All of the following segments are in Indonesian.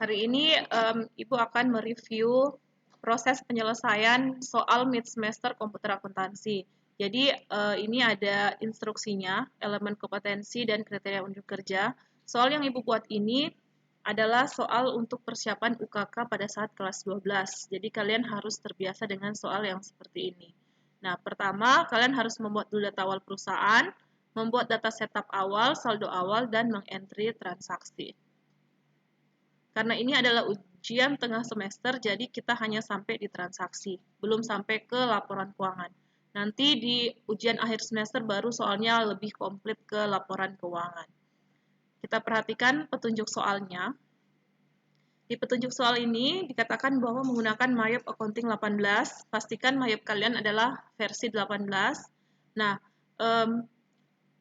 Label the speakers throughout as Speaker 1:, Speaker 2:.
Speaker 1: Hari ini Ibu akan mereview proses penyelesaian soal mid semester komputer akuntansi. Jadi ini ada instruksinya, elemen kompetensi dan kriteria unjuk kerja. Soal yang Ibu buat ini adalah soal untuk persiapan UKK pada saat kelas 12. Jadi kalian harus terbiasa dengan soal yang seperti ini. Nah, pertama kalian harus membuat dulu data awal perusahaan, membuat data setup awal, saldo awal, dan mengentry transaksi. Karena ini adalah ujian tengah semester, jadi kita hanya sampai di transaksi, belum sampai ke laporan keuangan. Nanti di ujian akhir semester baru soalnya lebih komplit ke laporan keuangan. Kita perhatikan petunjuk soalnya. Di petunjuk soal ini dikatakan bahwa menggunakan MyUp Accounting 18, pastikan MyUp kalian adalah versi 18. Nah,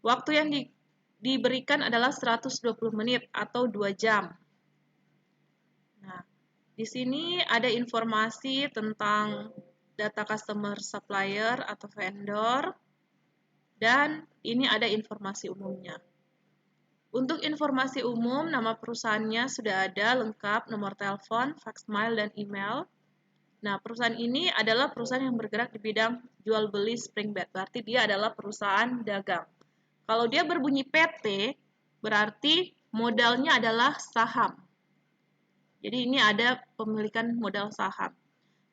Speaker 1: waktu yang diberikan adalah 120 menit atau 2 jam. Nah, di sini ada informasi tentang data customer supplier atau vendor, dan ini ada informasi umumnya. Untuk informasi umum, nama perusahaannya sudah ada lengkap, nomor telepon, fax mail, dan email. Nah, perusahaan ini adalah perusahaan yang bergerak di bidang jual beli spring bed, berarti dia adalah perusahaan dagang. Kalau dia berbunyi PT, berarti modalnya adalah saham. Jadi ini ada pemilikan modal saham.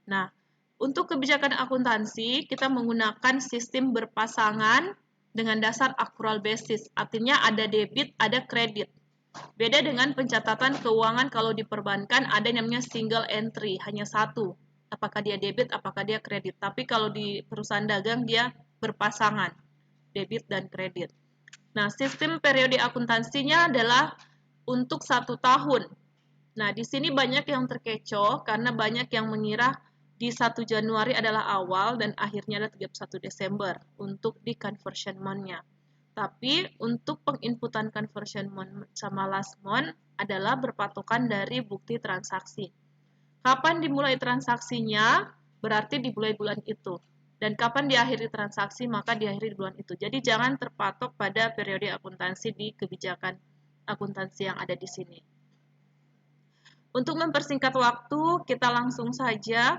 Speaker 1: Nah, untuk kebijakan akuntansi, kita menggunakan sistem berpasangan dengan dasar accrual basis. Artinya ada debit, ada kredit. Beda dengan pencatatan keuangan kalau di perbankan ada yang namanya single entry, hanya satu. Apakah dia debit, apakah dia kredit. Tapi kalau di perusahaan dagang dia berpasangan, debit dan kredit. Nah, sistem periode akuntansinya adalah untuk 1 tahun. Nah, di sini banyak yang terkecoh karena banyak yang mengira di 1 Januari adalah awal dan akhirnya adalah 31 Desember untuk di conversion month-nya. Tapi untuk penginputan conversion month sama last month adalah berpatokan dari bukti transaksi. Kapan dimulai transaksinya berarti dimulai bulan itu. Dan kapan diakhiri transaksi maka diakhiri di bulan itu. Jadi jangan terpatok pada periode akuntansi di kebijakan akuntansi yang ada di sini. Untuk mempersingkat waktu, kita langsung saja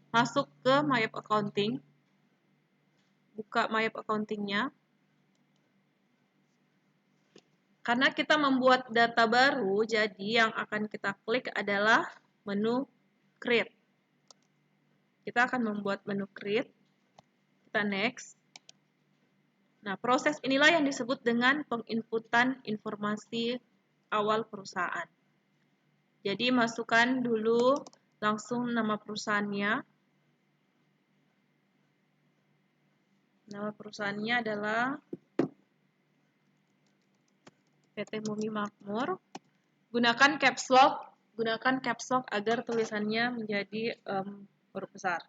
Speaker 1: masuk ke MyUp Accounting. Buka MyUp Accounting-nya. Karena kita membuat data baru, jadi yang akan kita klik adalah menu Create. Kita akan membuat menu Create. Kita Next. Nah, proses inilah yang disebut dengan penginputan informasi awal perusahaan. Jadi masukkan dulu langsung nama perusahaannya. Nama perusahaannya adalah PT Mumi Makmur. Gunakan caps lock agar tulisannya menjadi huruf besar.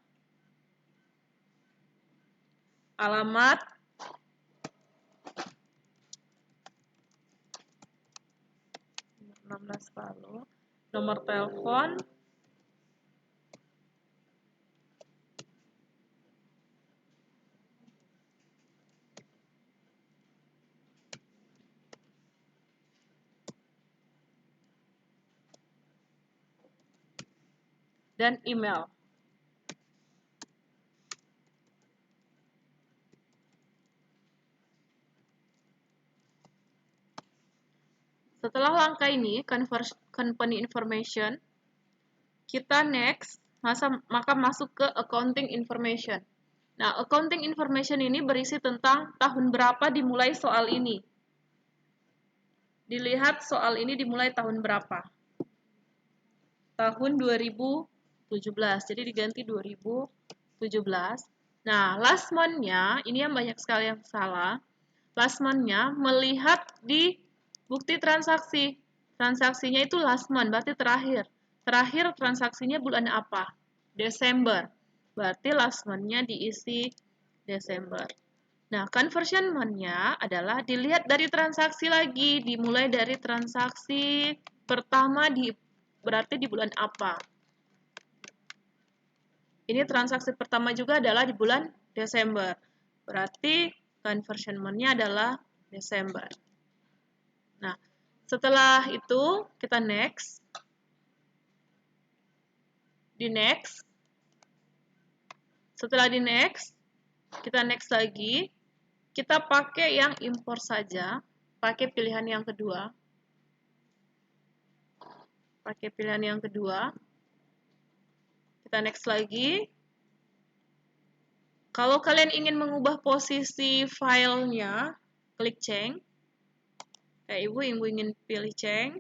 Speaker 1: Alamat, nomor telepon, dan email. Setelah langkah ini, company information, kita next, maka masuk ke accounting information. Nah, accounting information ini berisi tentang tahun berapa dimulai soal ini. Dilihat soal ini dimulai tahun berapa. Tahun 2017, jadi diganti 2017. Nah, last month-nya, ini yang banyak sekali yang salah. Last month-nya melihat di bukti transaksi. Transaksinya itu last month, berarti terakhir. Terakhir transaksinya bulan apa? Desember. Berarti last month-nya diisi Desember. Nah, conversion month-nya adalah dilihat dari transaksi lagi. Dimulai dari transaksi pertama berarti di bulan apa? Ini transaksi pertama juga adalah di bulan Desember. Berarti conversion month-nya adalah Desember. Nah, Setelah itu kita next. Di next. Setelah di next, kita next lagi. Kita pakai yang import saja. Pakai pilihan yang kedua. Pakai pilihan yang kedua. Kita next lagi. Kalau kalian ingin mengubah posisi filenya, klik change. Kayak ibu ingin pilih change.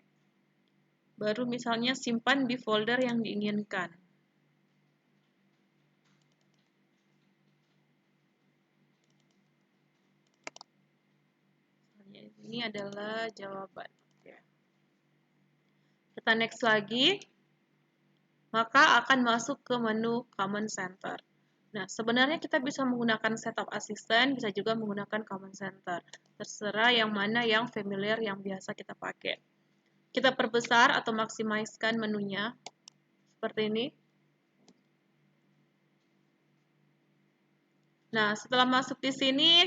Speaker 1: Baru misalnya simpan di folder yang diinginkan. Ini adalah jawaban. Kita next lagi, maka akan masuk ke menu Command Center. Nah, sebenarnya kita bisa menggunakan Setup Assistant, bisa juga menggunakan Command Center. Terserah yang mana yang familiar, yang biasa kita pakai. Kita perbesar atau maksimalkan menunya, seperti ini. Nah, setelah masuk di sini,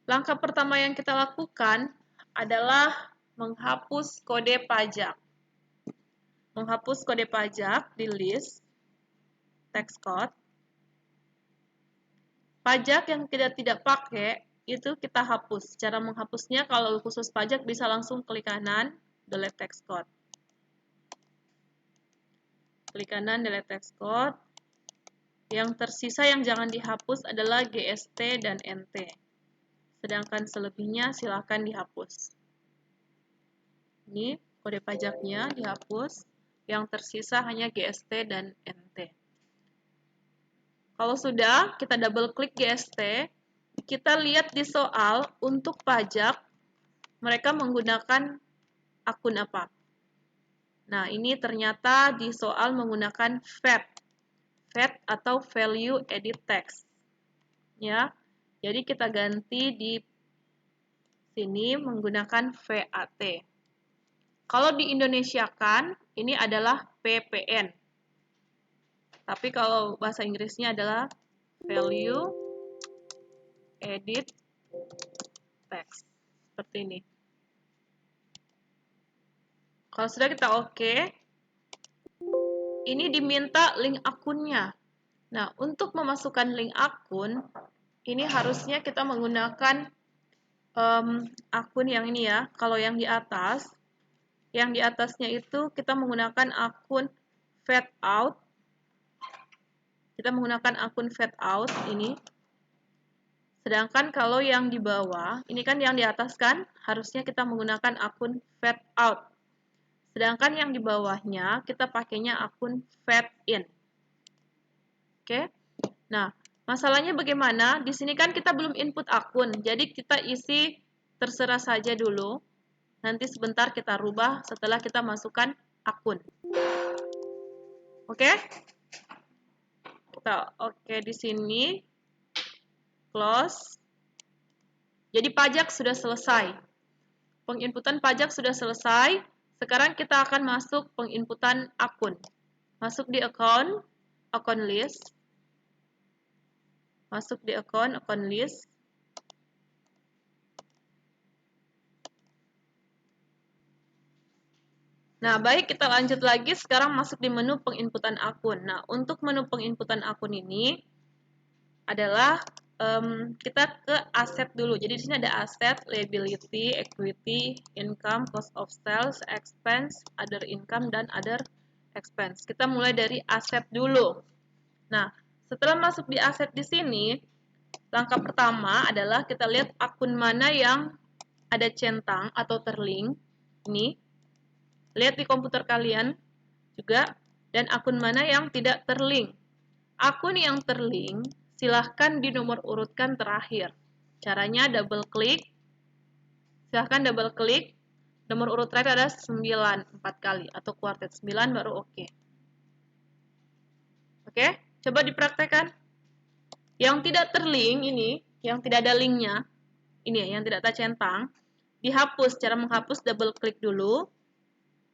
Speaker 1: langkah pertama yang kita lakukan adalah menghapus kode pajak. Menghapus kode pajak di list text code. Pajak yang tidak pakai itu kita hapus. Cara menghapusnya kalau khusus pajak bisa langsung klik kanan, delete text code. Klik kanan, delete text code. Yang tersisa yang jangan dihapus adalah GST dan NT. Sedangkan selebihnya silakan dihapus. Ini kode pajaknya dihapus. Yang tersisa hanya GST dan NT. Kalau sudah, kita double klik GST. Kita lihat di soal untuk pajak, mereka menggunakan akun apa. Nah, ini ternyata di soal menggunakan VAT. VAT atau Value Added Tax. Ya, jadi kita ganti di sini menggunakan VAT. Kalau di Indonesia kan, ini adalah PPN. Tapi kalau bahasa Inggrisnya adalah Value Added Tax. Seperti ini. Kalau sudah kita oke, ini diminta link akunnya. Nah, untuk memasukkan link akun, ini harusnya kita menggunakan akun yang ini ya. Kalau yang di atasnya itu kita menggunakan akun VAT out. Kita menggunakan akun VAT out ini. Sedangkan kalau yang di bawah, ini kan yang di atas kan, harusnya kita menggunakan akun VAT out. Sedangkan yang di bawahnya, kita pakainya akun VAT in. Oke. Nah, masalahnya bagaimana? Di sini kan kita belum input akun, jadi kita isi terserah saja dulu. Nanti sebentar kita rubah setelah kita masukkan akun. Oke? Kita oke di sini. Close. Jadi pajak sudah selesai. Penginputan pajak sudah selesai. Sekarang kita akan masuk penginputan akun. Masuk di account list. Masuk di account list. Nah, baik, kita lanjut lagi. Sekarang masuk di menu penginputan akun. Nah, untuk menu penginputan akun ini adalah kita ke aset dulu. Jadi di sini ada aset, liability, equity, income, cost of sales, expense, other income, dan other expense. Kita mulai dari aset dulu. Nah, setelah masuk di aset di sini, langkah pertama adalah kita lihat akun mana yang ada centang atau terlink. Ini. Lihat di komputer kalian juga. Dan akun mana yang tidak terlink. Akun yang terlink, silahkan di nomor urutkan terakhir. Caranya double klik. Silahkan double klik. Nomor urut terakhir ada 9, 4 kali. Atau kuartet 9 baru oke. Oke, coba dipraktekkan. Yang tidak terlink ini, yang tidak ada linknya, ini ya, yang tidak tercentang, dihapus. Cara menghapus double klik dulu.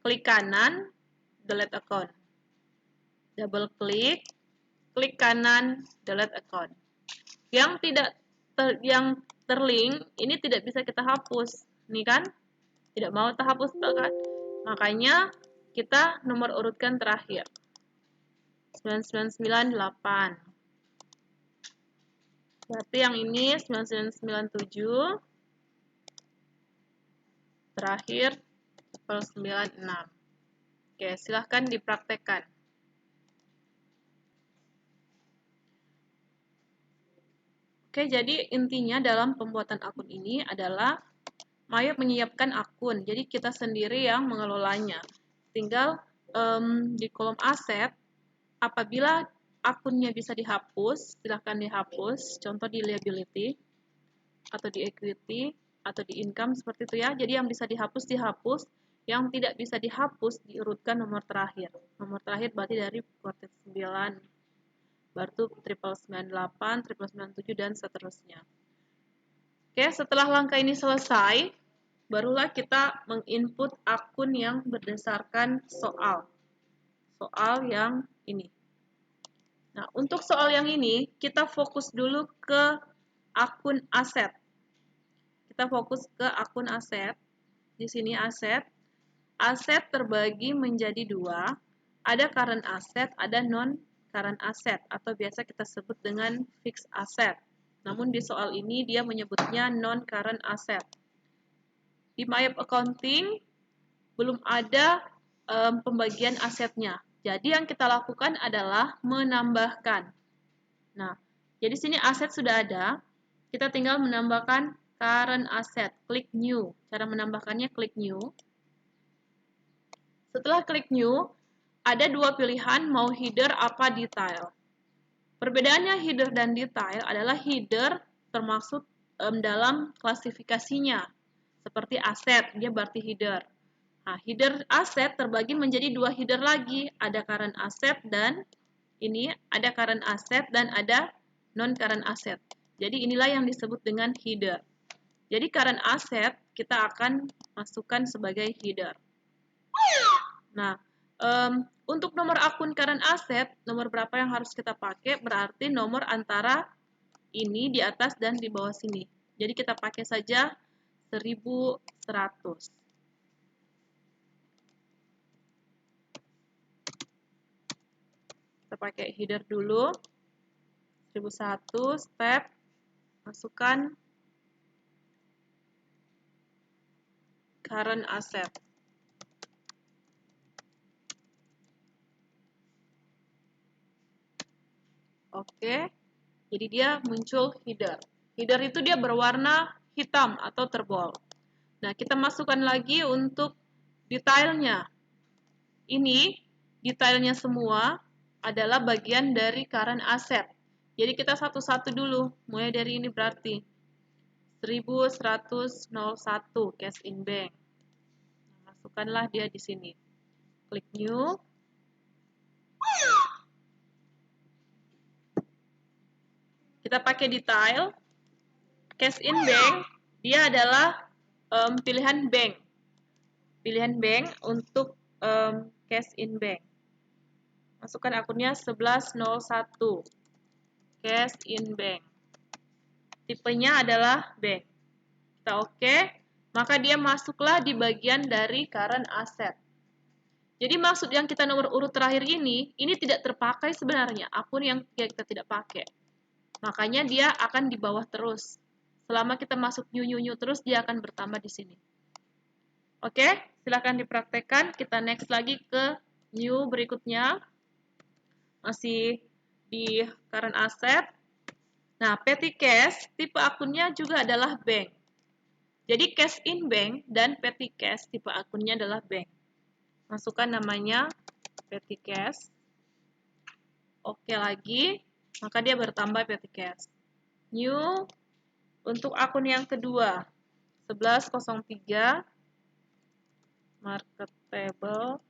Speaker 1: Klik kanan, delete account. Double klik. Klik kanan, delete account. Yang tidak yang terlink ini tidak bisa kita hapus. Ini kan? tidak mau terhapus kan? Makanya kita nomor urutkan terakhir. 9998. Berarti yang ini 9997. Terakhir 96. Oke, silahkan dipraktekkan. Oke, jadi intinya dalam pembuatan akun ini adalah Mayo menyiapkan akun, jadi kita sendiri yang mengelolanya. Tinggal di kolom aset, apabila akunnya bisa dihapus, silahkan dihapus. Contoh di liability, atau di equity, atau di income, seperti itu ya. Jadi yang bisa dihapus, dihapus. Yang tidak bisa dihapus, diurutkan nomor terakhir. Nomor terakhir berarti dari quartile 9, baru 9998, 9997, dan seterusnya. Oke, setelah langkah ini selesai, barulah kita menginput akun yang berdasarkan soal. Soal yang ini. Nah, untuk soal yang ini, kita fokus dulu ke akun aset. Kita fokus ke akun aset. Di sini aset. Aset terbagi menjadi dua. Ada current asset, ada non-current asset, atau biasa kita sebut dengan fixed asset. Namun di soal ini dia menyebutnya non-current asset. Di My Accounting belum ada pembagian asetnya. Jadi yang kita lakukan adalah menambahkan. Nah, jadi sini aset sudah ada. Kita tinggal menambahkan current asset. Klik new. Cara menambahkannya klik new. Setelah klik new, ada dua pilihan mau header apa detail. Perbedaannya header dan detail adalah header termasuk dalam klasifikasinya. Seperti aset, dia berarti header. Nah, header aset terbagi menjadi dua header lagi. Ada current asset dan ini ada current asset dan ada non-current asset. Jadi inilah yang disebut dengan header. Jadi current asset kita akan masukkan sebagai header. Nah, untuk nomor akun current asset, nomor berapa yang harus kita pakai? Berarti nomor antara ini di atas dan di bawah sini. Jadi kita pakai saja 1100. Kita pakai header dulu. 1001, step, masukkan current asset. Oke, jadi dia muncul header. Header itu dia berwarna hitam atau terbol. Nah, kita masukkan lagi untuk detailnya. Ini detailnya semua adalah bagian dari current asset. Jadi kita satu-satu dulu, mulai dari ini berarti 1101 cash in bank. Nah, masukkanlah dia di sini. Klik new. Kita pakai detail. Cash in bank, dia adalah pilihan bank. Pilihan bank untuk cash in bank. Masukkan akunnya 1101. Cash in bank. Tipenya adalah bank. Kita oke, maka dia masuklah di bagian dari current asset. Jadi maksud yang kita nomor urut terakhir ini tidak terpakai sebenarnya, akun yang kita tidak pakai. Makanya dia akan di bawah terus. Selama kita masuk new terus, dia akan bertambah di sini. Oke, silahkan dipraktekkan. Kita next lagi ke new berikutnya. Masih di current asset. Nah, petty cash, tipe akunnya juga adalah bank. Jadi cash in bank dan petty cash, tipe akunnya adalah bank. Masukkan namanya petty cash. Oke lagi, maka dia bertambah petty cash. New, untuk akun yang kedua, 1103, marketable.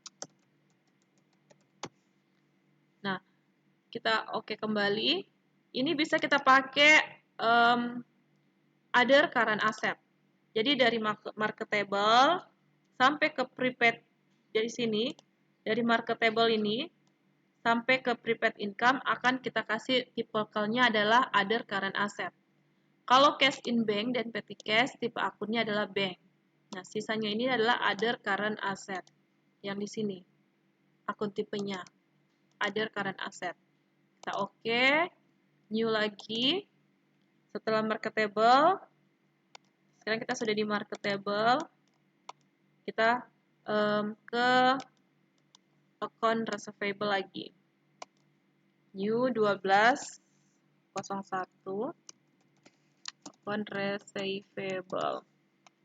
Speaker 1: Nah, kita oke kembali. Ini bisa kita pakai other current asset. Jadi dari marketable sampai ke prepaid dari sini, dari marketable ini sampai ke prepaid income akan kita kasih tipicalnya adalah other current asset. Kalau cash in bank dan petty cash, tipe akunnya adalah bank. Nah, sisanya ini adalah other current asset. Yang di sini, akun tipenya, other current asset. Kita oke, new lagi. Setelah marketable, sekarang kita sudah di marketable, kita ke account receivable lagi. New 1201 account receivable.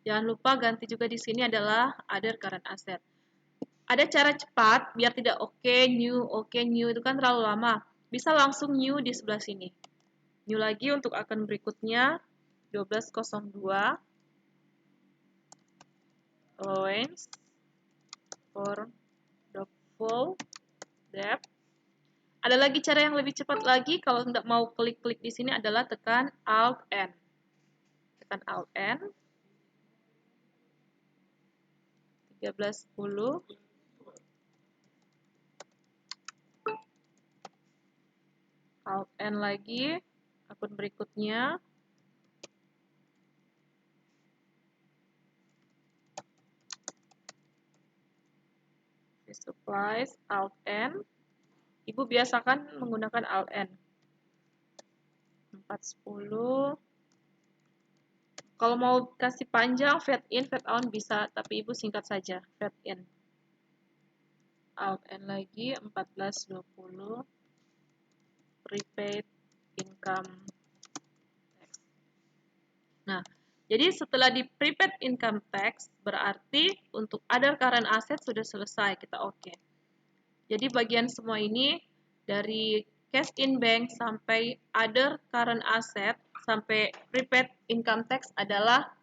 Speaker 1: Jangan lupa ganti juga di sini adalah other current asset. Ada cara cepat biar tidak oke, new itu kan terlalu lama. Bisa langsung new di sebelah sini. New lagi untuk akun berikutnya 1202 allowance for the full debt. Ada lagi cara yang lebih cepat lagi kalau tidak mau klik-klik di sini adalah tekan Alt N. Tekan Alt N. 1310 Alt N lagi akun berikutnya. Supplies Alt N. Ibu biasakan menggunakan Alt N. 410. Kalau mau kasih panjang fade in, fade out bisa, tapi Ibu singkat saja, fade in. Alt N lagi 1420. Prepaid income tax. Nah, jadi setelah di prepaid income tax, berarti untuk other current asset sudah selesai, kita oke. Jadi bagian semua ini, dari cash in bank sampai other current asset, sampai prepaid income tax adalah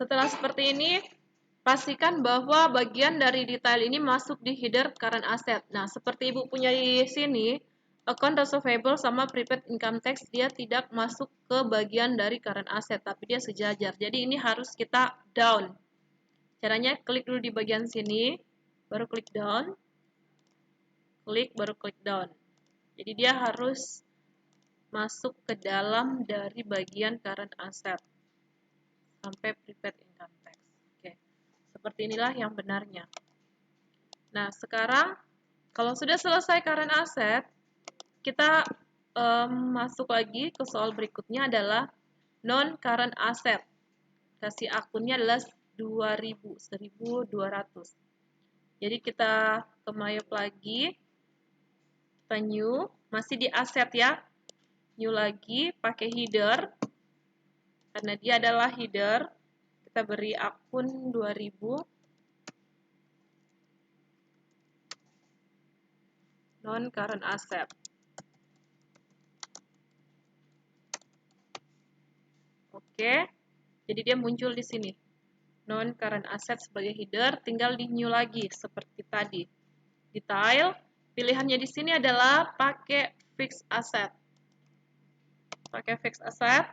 Speaker 1: setelah seperti ini, pastikan bahwa bagian dari detail ini masuk di header current asset. Nah, seperti Ibu punya di sini, account receivable sama prepaid income tax dia tidak masuk ke bagian dari current asset, tapi dia sejajar. Jadi ini harus kita down. Caranya klik dulu di bagian sini, baru klik down. Klik, baru klik down. Jadi dia harus masuk ke dalam dari bagian current asset sampai prepaid income tax. Oke, seperti inilah yang benarnya. Nah, sekarang kalau sudah selesai current asset, kita masuk lagi ke soal berikutnya adalah non-current asset. Kasih akunnya adalah 2000, 1200. Jadi kita ke Mayop lagi, kita new, masih di aset ya. New lagi, pakai header. Karena dia adalah header, kita beri akun 2000. Non-current asset. Oke, jadi dia muncul di sini. Non-current asset sebagai header, tinggal di new lagi, seperti tadi. Detail, pilihannya di sini adalah pakai fixed asset. Pakai fixed asset.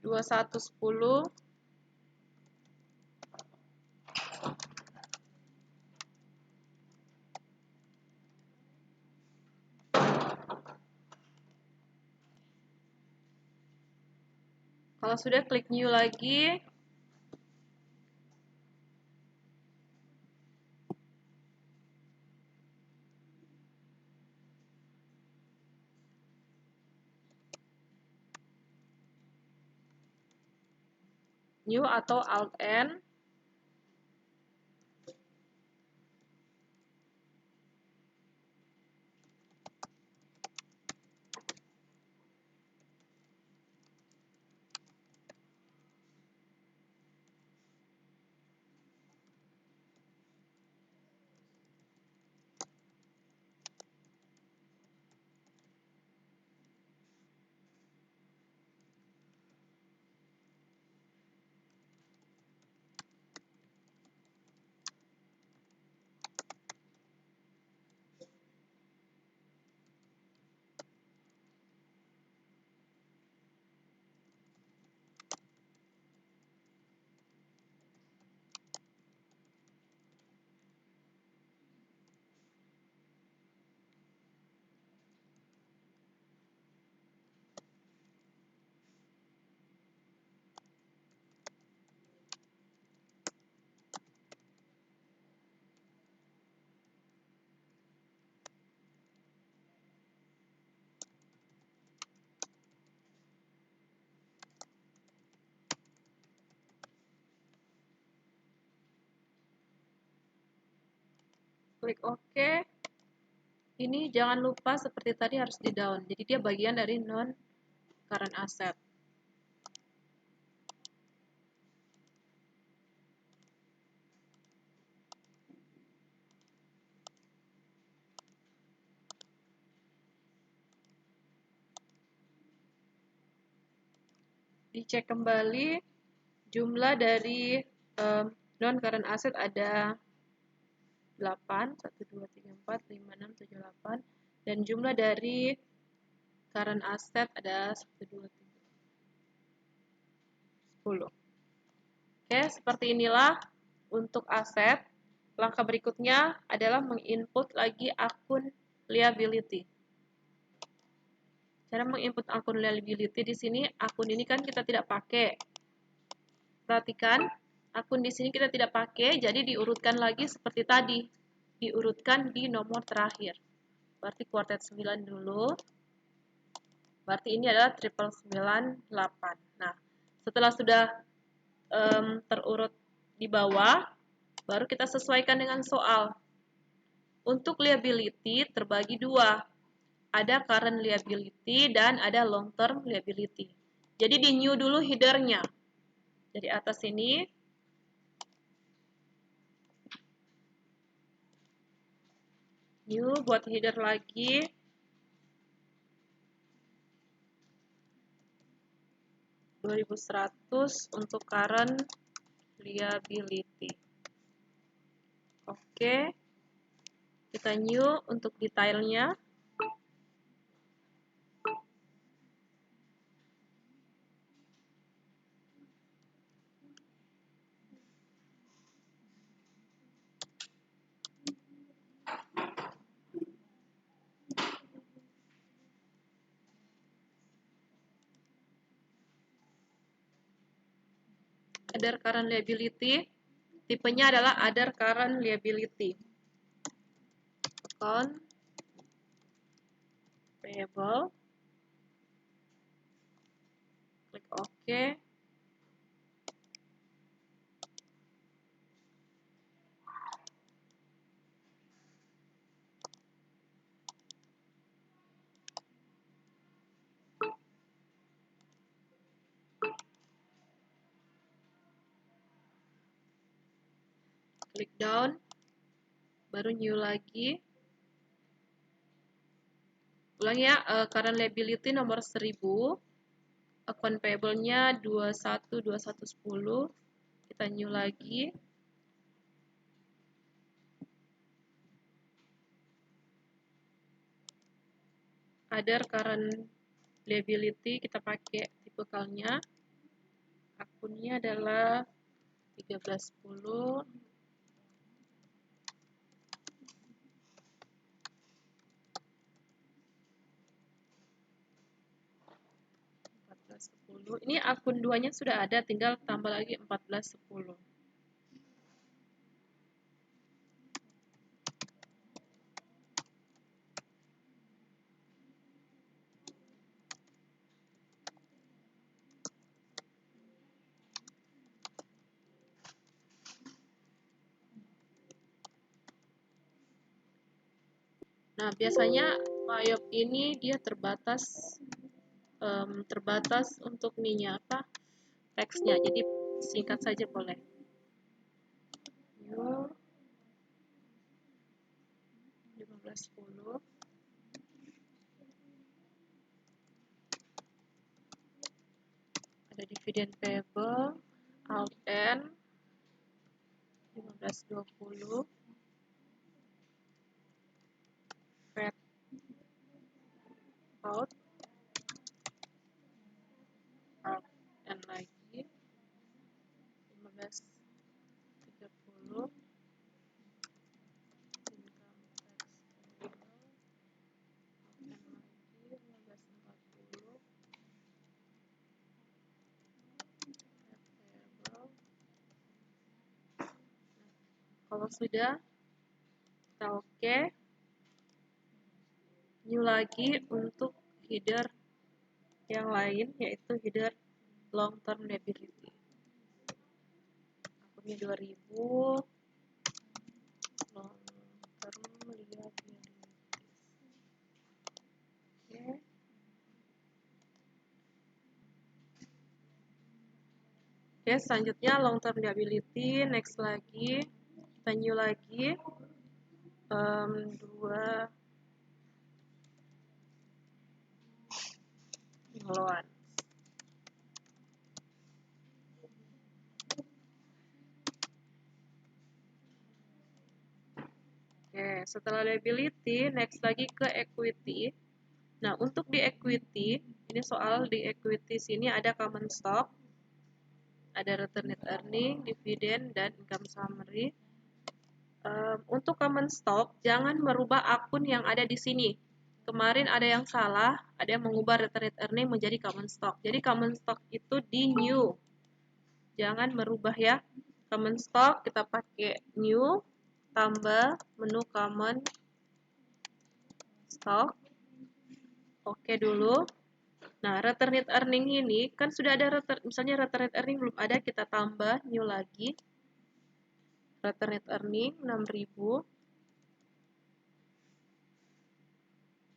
Speaker 1: 2110. Kalau sudah klik new lagi. New atau Alt N. klik OK. Ini jangan lupa seperti tadi harus di down. Jadi dia bagian dari non current asset. Dicek kembali jumlah dari non current asset ada 8, 1, 2, 3, 4, 5, 6, 7, 8, dan jumlah dari current asset ada 1, 2, 3, 10. Oke, seperti inilah untuk aset. Langkah berikutnya adalah menginput lagi akun liability. Cara menginput akun liability di sini, akun ini kan kita tidak pakai. Perhatikan, akun di sini kita tidak pakai, jadi diurutkan lagi seperti tadi. Diurutkan di nomor terakhir. Berarti kuartet 9 dulu. Berarti ini adalah 998. Nah, setelah sudah terurut di bawah, baru kita sesuaikan dengan soal. Untuk liability terbagi dua. Ada current liability dan ada long term liability. Jadi di new dulu headernya. Dari atas ini. New buat header lagi. $2.100 untuk current liability. Oke. Kita new untuk detailnya. Other current liability, tipenya adalah other current liability. Account payable, klik OK. Klik down, baru new lagi. Ulang ya, current liability nomor 1000, account payable-nya 212110. Kita new lagi. Other current liability kita pakai tipikalnya. Akunnya adalah 1310. 1410. Ini akun 2-nya sudah ada, tinggal tambah lagi 1410. Nah, biasanya Mayop ini dia terbatas untuk ininya apa? Teksnya. Jadi singkat saja boleh. New 1510. Ada dividend payable, out N 1520. Fed out N lagi 1530. Income tax payable, out N lagi 1540. Payable. Kalau sudah kita oke, new lagi untuk header yang lain, yaitu header long term liability. Akunnya 2000, long term Oke, selanjutnya long term liability, next lagi, kita new lagi, 2 pengeluaran. Oke, setelah liability, next lagi ke equity. Nah, untuk di equity, ini soal di equity sini ada common stock, ada return net earning, dividend, dan income summary. Untuk common stock, jangan merubah akun yang ada di sini. Kemarin ada yang salah, ada yang mengubah return net earning menjadi common stock. Jadi common stock itu di new. Jangan merubah ya. Common stock kita pakai new, tambah menu common stock. Oke dulu. Nah, return net earning ini kan sudah ada misalnya return net earning belum ada, kita tambah new lagi. Return net earning 6.000.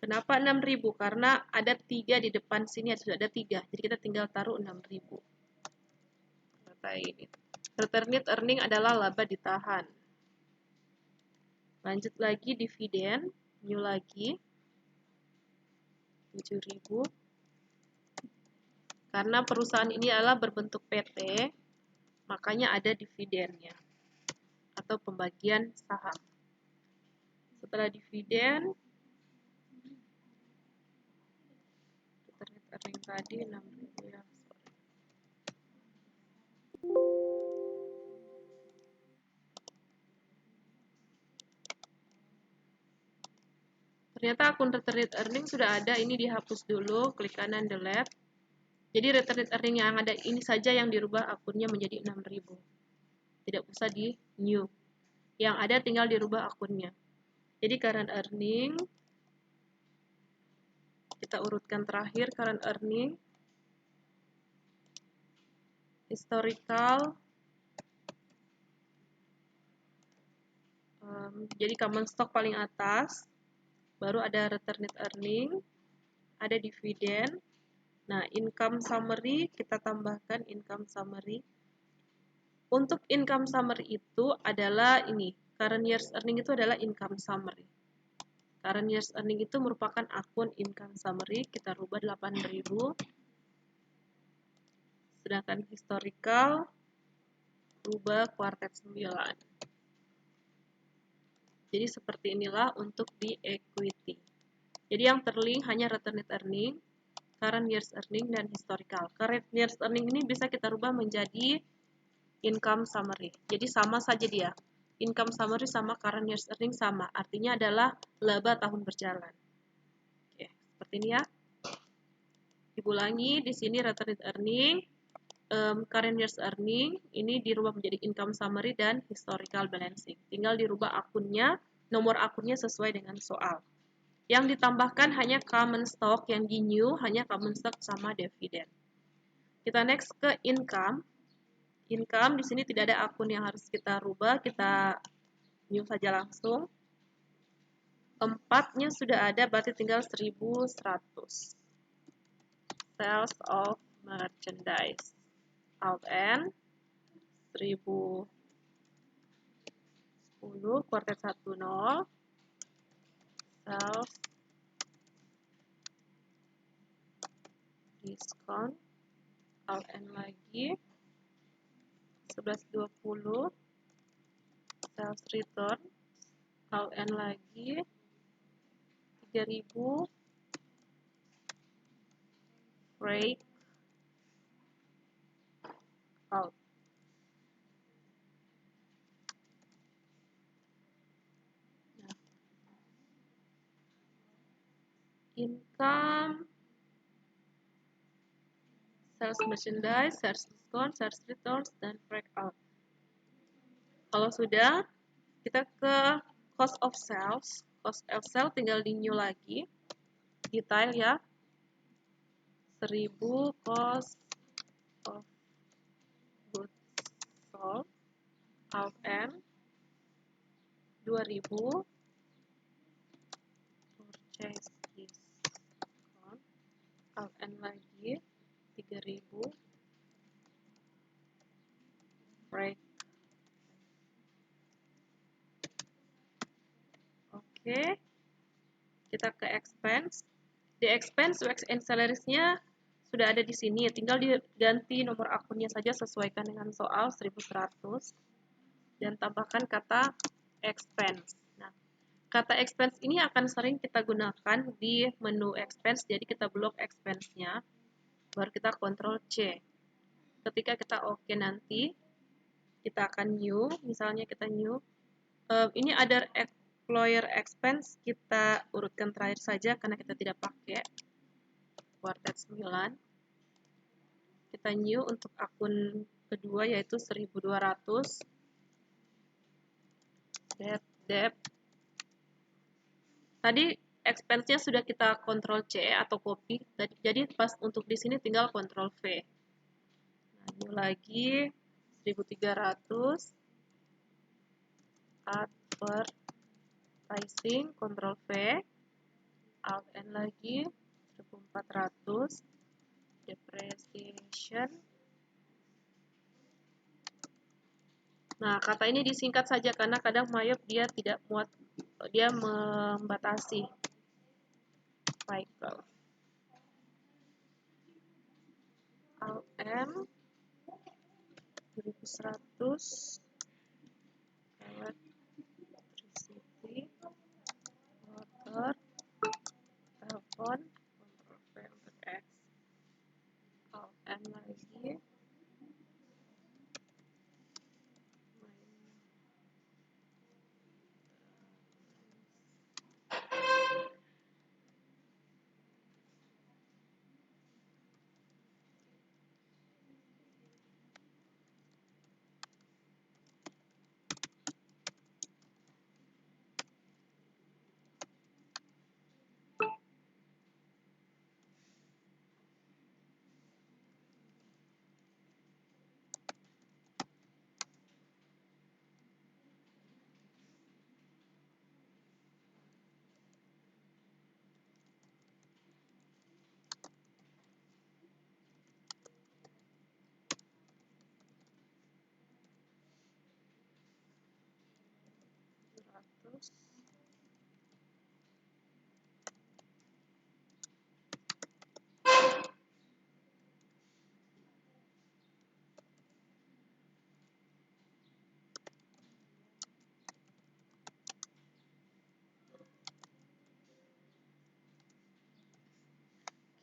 Speaker 1: Kenapa 6.000? Karena ada 3 di depan sini, sudah ada 3. Jadi kita tinggal taruh 6.000. Kata ini. Return net earning adalah laba ditahan. Lanjut lagi dividen, new lagi. 7.000. Karena perusahaan ini adalah berbentuk PT, makanya ada dividennya atau pembagian saham. Setelah dividen, return net earning tadi 6.000 ya. Ternyata akun return net earning sudah ada, ini dihapus dulu, klik kanan delete. Jadi return net earning yang ada ini saja yang dirubah akunnya menjadi 6.000. Tidak usah di new. Yang ada tinggal dirubah akunnya. Jadi current earning, kita urutkan terakhir current earning, historical, jadi common stock paling atas, baru ada return net earning, ada dividen. Nah, income summary, kita tambahkan income summary. Untuk income summary itu adalah ini, current year's earning itu adalah income summary. Current year's earning itu merupakan akun income summary, kita rubah 8.000. Sedangkan historical, rubah kuartal 9. Jadi seperti inilah untuk di equity. Jadi yang terlink hanya return net earning, current year's earning, dan historical. Current year's earning ini bisa kita rubah menjadi income summary. Jadi sama saja dia. Income summary sama current year's earning sama. Artinya adalah laba tahun berjalan. Oke, seperti ini ya. Diulangi, di sini return net earning, current year's earning, ini dirubah menjadi income summary dan historical balancing. Tinggal dirubah akunnya, nomor akunnya sesuai dengan soal. Yang ditambahkan hanya common stock, yang di new hanya common stock sama dividen. Kita next ke income. Income di sini tidak ada akun yang harus kita rubah, kita new saja langsung. 4-nya sudah ada, berarti tinggal 1.100. Sales of merchandise. Alt N 1010 kuartal 10 sales diskon Alt N lagi 1120 sales return Alt N lagi 3000 break out. Nah. Income, sales merchandise, sales discount, sales returns, dan break out. Kalau sudah, kita ke cost of sales. Cost of sales tinggal di new lagi. Detail ya. 1.000 cost of goods sold. Alt N 2.000 purchase discount. Alt N lagi 3.000 Di expense, wax and salaries-nya sudah ada di sini, tinggal diganti nomor akunnya saja sesuaikan dengan soal 1100 dan tambahkan kata expense. Nah, kata expense ini akan sering kita gunakan di menu expense, jadi kita blok expense-nya, baru kita Ctrl C. Ketika kita oke nanti, kita akan new, misalnya kita new. Ini ada employer expense, kita urutkan terakhir saja karena kita tidak pakai. Quartet 9. Kita new untuk akun kedua yaitu 1200. Debt. Tadi expense-nya sudah kita Ctrl C atau copy. Jadi pas untuk di sini tinggal Ctrl V. Nah, new lagi 1300. Advertising, Ctrl V. Alt N lagi 1400. Depreciation. Nah, kata ini disingkat saja karena kadang Mayop dia tidak muat, dia membatasi cycle. Alt M 2100. Electricity, water, telepon, Ctrl V untuk X. Alt M lagi.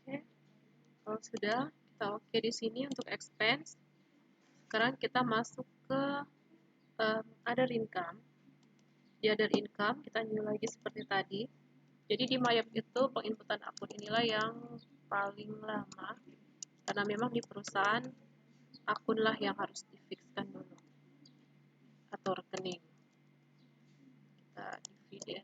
Speaker 1: Oke, kalau sudah kita oke di sini untuk expense. Sekarang kita masuk ke other income. Di other income kita new lagi seperti tadi. Jadi di Mayap itu penginputan akun inilah yang paling lama karena memang di perusahaan akunlah yang harus difixkan dulu atau rekening. Kita dividen.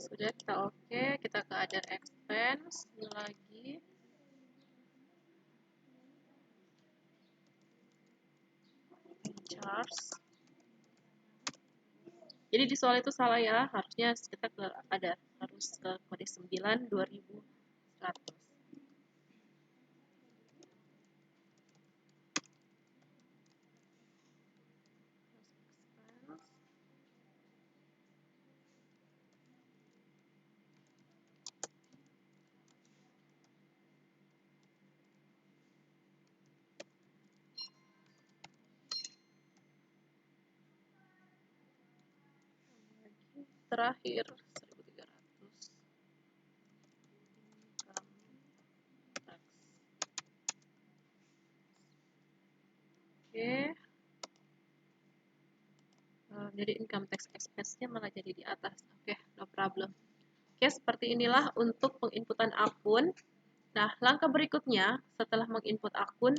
Speaker 1: Sudah kita oke, kita ke other expense, ini lagi. Charge. Jadi di soal itu salah ya, harusnya kita harus ke kode 9 2100. Terakhir 1300. Oke. Jadi income tax expense-nya malah jadi di atas. Oke, no problem. Oke, seperti inilah untuk penginputan akun. Nah, langkah berikutnya setelah menginput akun,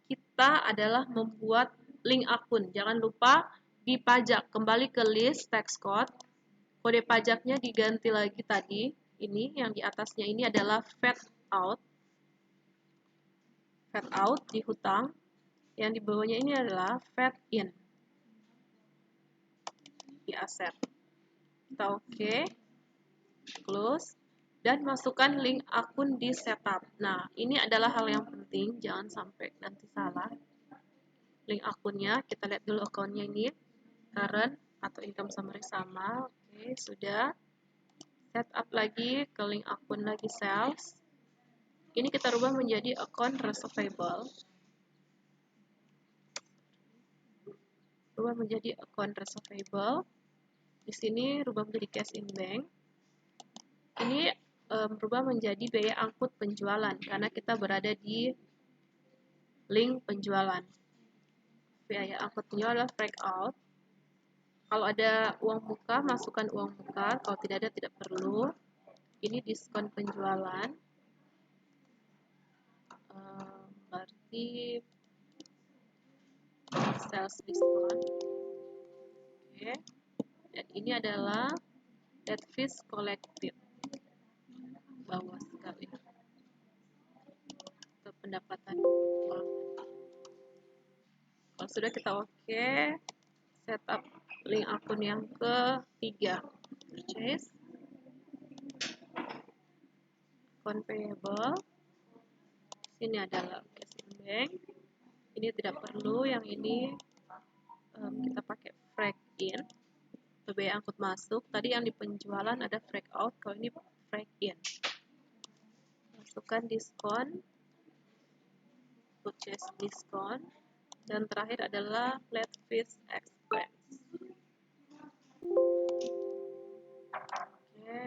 Speaker 1: kita adalah membuat link akun. Jangan lupa di pajak, kembali ke list tax code. Kode pajaknya diganti lagi tadi. Ini yang di atasnya ini adalah VAT out. VAT out di hutang. Yang di bawahnya ini adalah fade in di asset. Kita oke, close, dan masukkan link akun di setup. Nah, ini adalah hal yang penting, jangan sampai nanti salah. Link akunnya, kita lihat dulu akunnya ini, current atau income summary sama. Oke, sudah. Setup lagi ke link akun lagi sales. Ini kita rubah menjadi account receivable. Rubah menjadi account receivable. Di sini rubah menjadi cash in bank. Ini berubah menjadi biaya angkut penjualan karena kita berada di link penjualan. Biaya angkut penjualan adalah break out. Kalau ada uang muka, masukkan uang muka. Kalau tidak ada, tidak perlu. Ini diskon penjualan. Berarti sales diskon. Oke. Dan ini adalah net fees collected. Bawah sekali. Ke pendapatan keuangan. Kalau sudah kita oke, setup link akun yang ketiga. Purchase. Account payable. Sini adalah cash in bank. Ini tidak perlu, yang ini kita pakai break in. Biaya angkut masuk. Tadi yang di penjualan ada break out, kalau ini break in. Masukkan diskon, purchase diskon, dan terakhir adalah flat fees expense. Oke.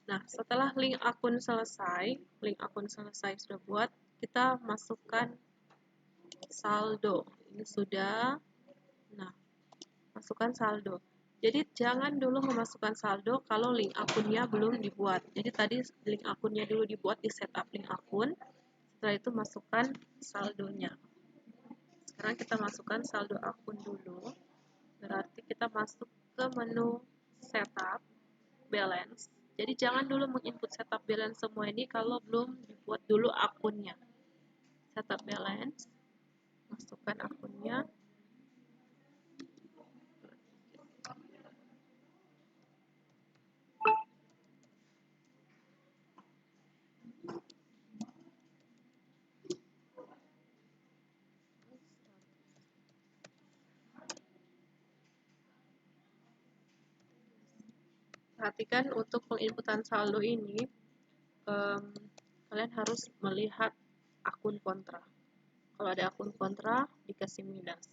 Speaker 1: Nah, setelah link akun selesai sudah buat, kita masukkan saldo. Ini sudah. Nah, masukkan saldo. Jadi jangan dulu memasukkan saldo kalau link akunnya belum dibuat. Jadi tadi link akunnya dulu dibuat, di setup link akun. Setelah itu masukkan saldonya. Sekarang kita masukkan saldo akun dulu. Berarti kita masuk ke menu setup balance. Jadi jangan dulu menginput setup balance semua ini kalau belum dibuat dulu akunnya. Setup balance, masukkan akunnya. Perhatikan untuk penginputan saldo ini, kalian harus melihat akun kontra. Kalau ada akun kontra, dikasih minus.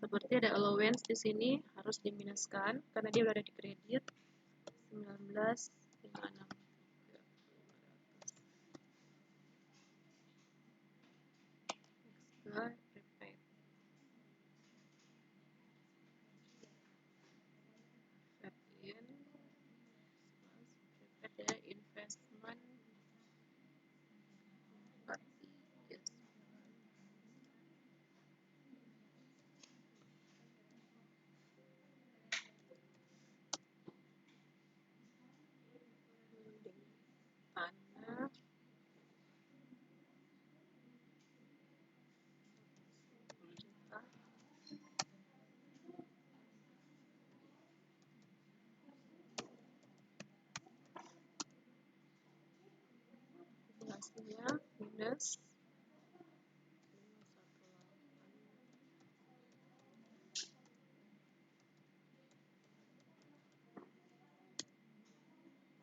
Speaker 1: Seperti ada allowance di sini, harus diminuskan karena dia berada di kredit 19,56. Next, prepaid. Prepaid ada investment 43. Tanah hasilnya minus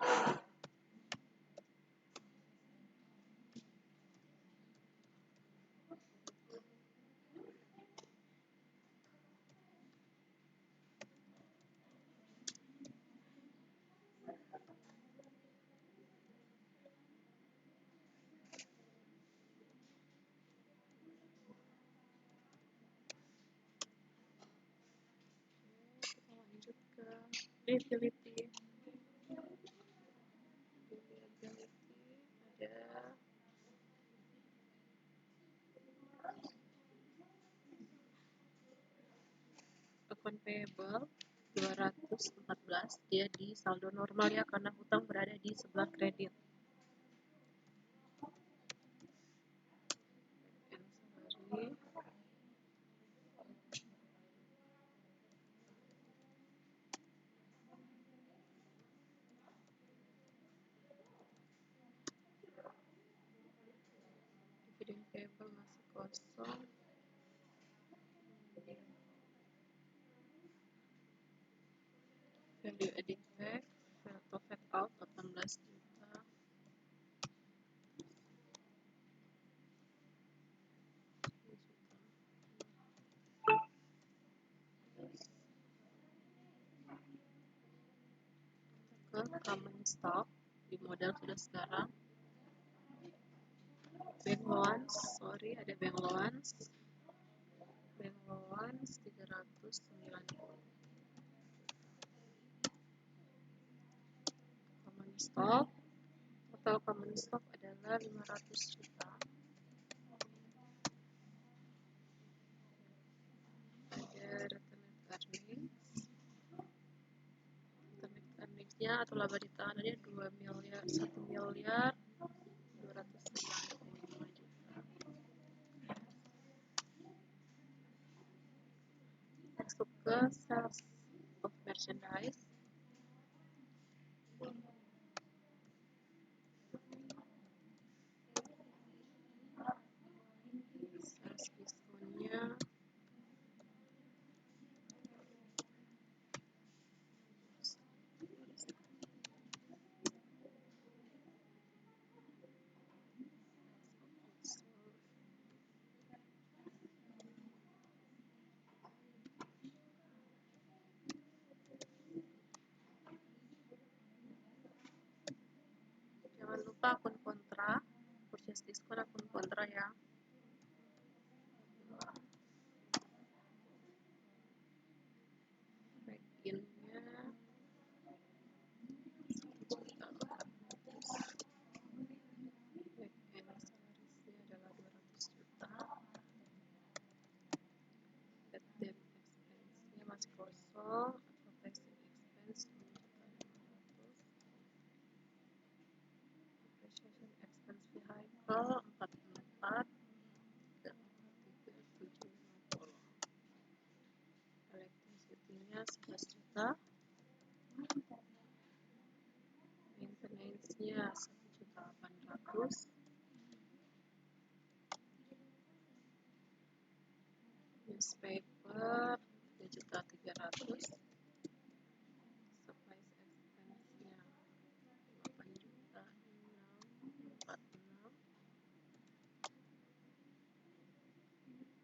Speaker 1: 1,8. Lanjut ke liability. Liability ada account payable 214, dia di saldo normal ya karena hutang berada di sebelah kredit. Dividend payable masih kosong. Value adding tax, fat out 18 juta. Ke common stock di modal sudah sekarang. Bank loans, sorry ada bank loans. Bank loans 390. Common stock, total common stock adalah 500 juta. Ada retained earningsnya atau laba di tangannya 2 miliar, 1 miliar 295 juta. Masuk ke sales of merchandise. Sales diskonnya jangan lupa akun kontra, purchase diskon akun kontra ya. Back in-nya 1 juta. Back end salarisnya adalah 200 juta. Bad debt expense-nya masih kosong. Advertising expense 2.500. Depreciation expense vehicle 44 dan 3750. Electricity-nya 11 juta. Maintenance-nya 1.800. Newspaper 3.300. Supplies expense-nya 8.646.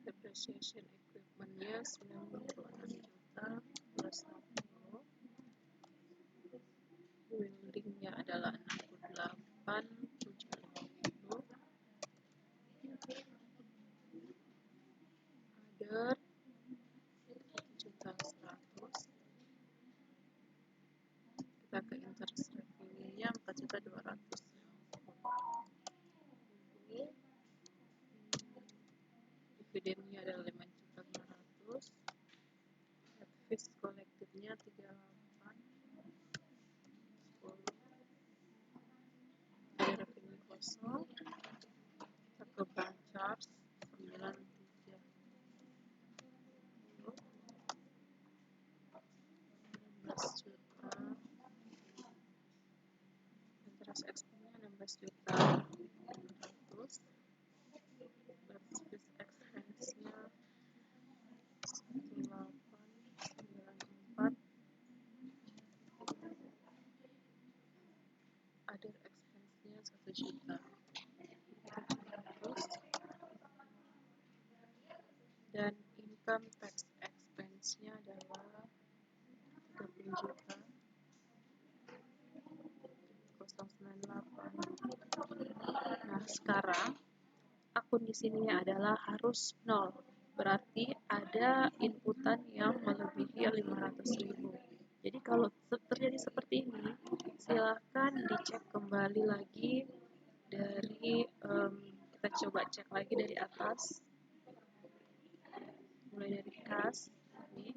Speaker 1: Depreciation equipment-nya 96 juta plus 60. Building-nya adalah 68.750. Other 1.100.000. Kita ke interest revenue-nya 4.200.000. Ini dividennya adalah 5.500.000. Net fees collected-nya 38. 10. Ada revenue kosong. Kita ke bank charge 9.3. 16 juta. Interest expense-nya 16 juta 100. Service expense-nya 1894. Other expense-nya 1 juta 700. Dan income tax expense-nya adalah 30 juta 098. Nah, sekarang akun di sini adalah harus 0. Berarti ada inputan yang melebihi 500.000. Jadi kalau terjadi seperti ini, silakan dicek kembali lagi dari kita coba cek lagi dari atas. Mulai dari kas ini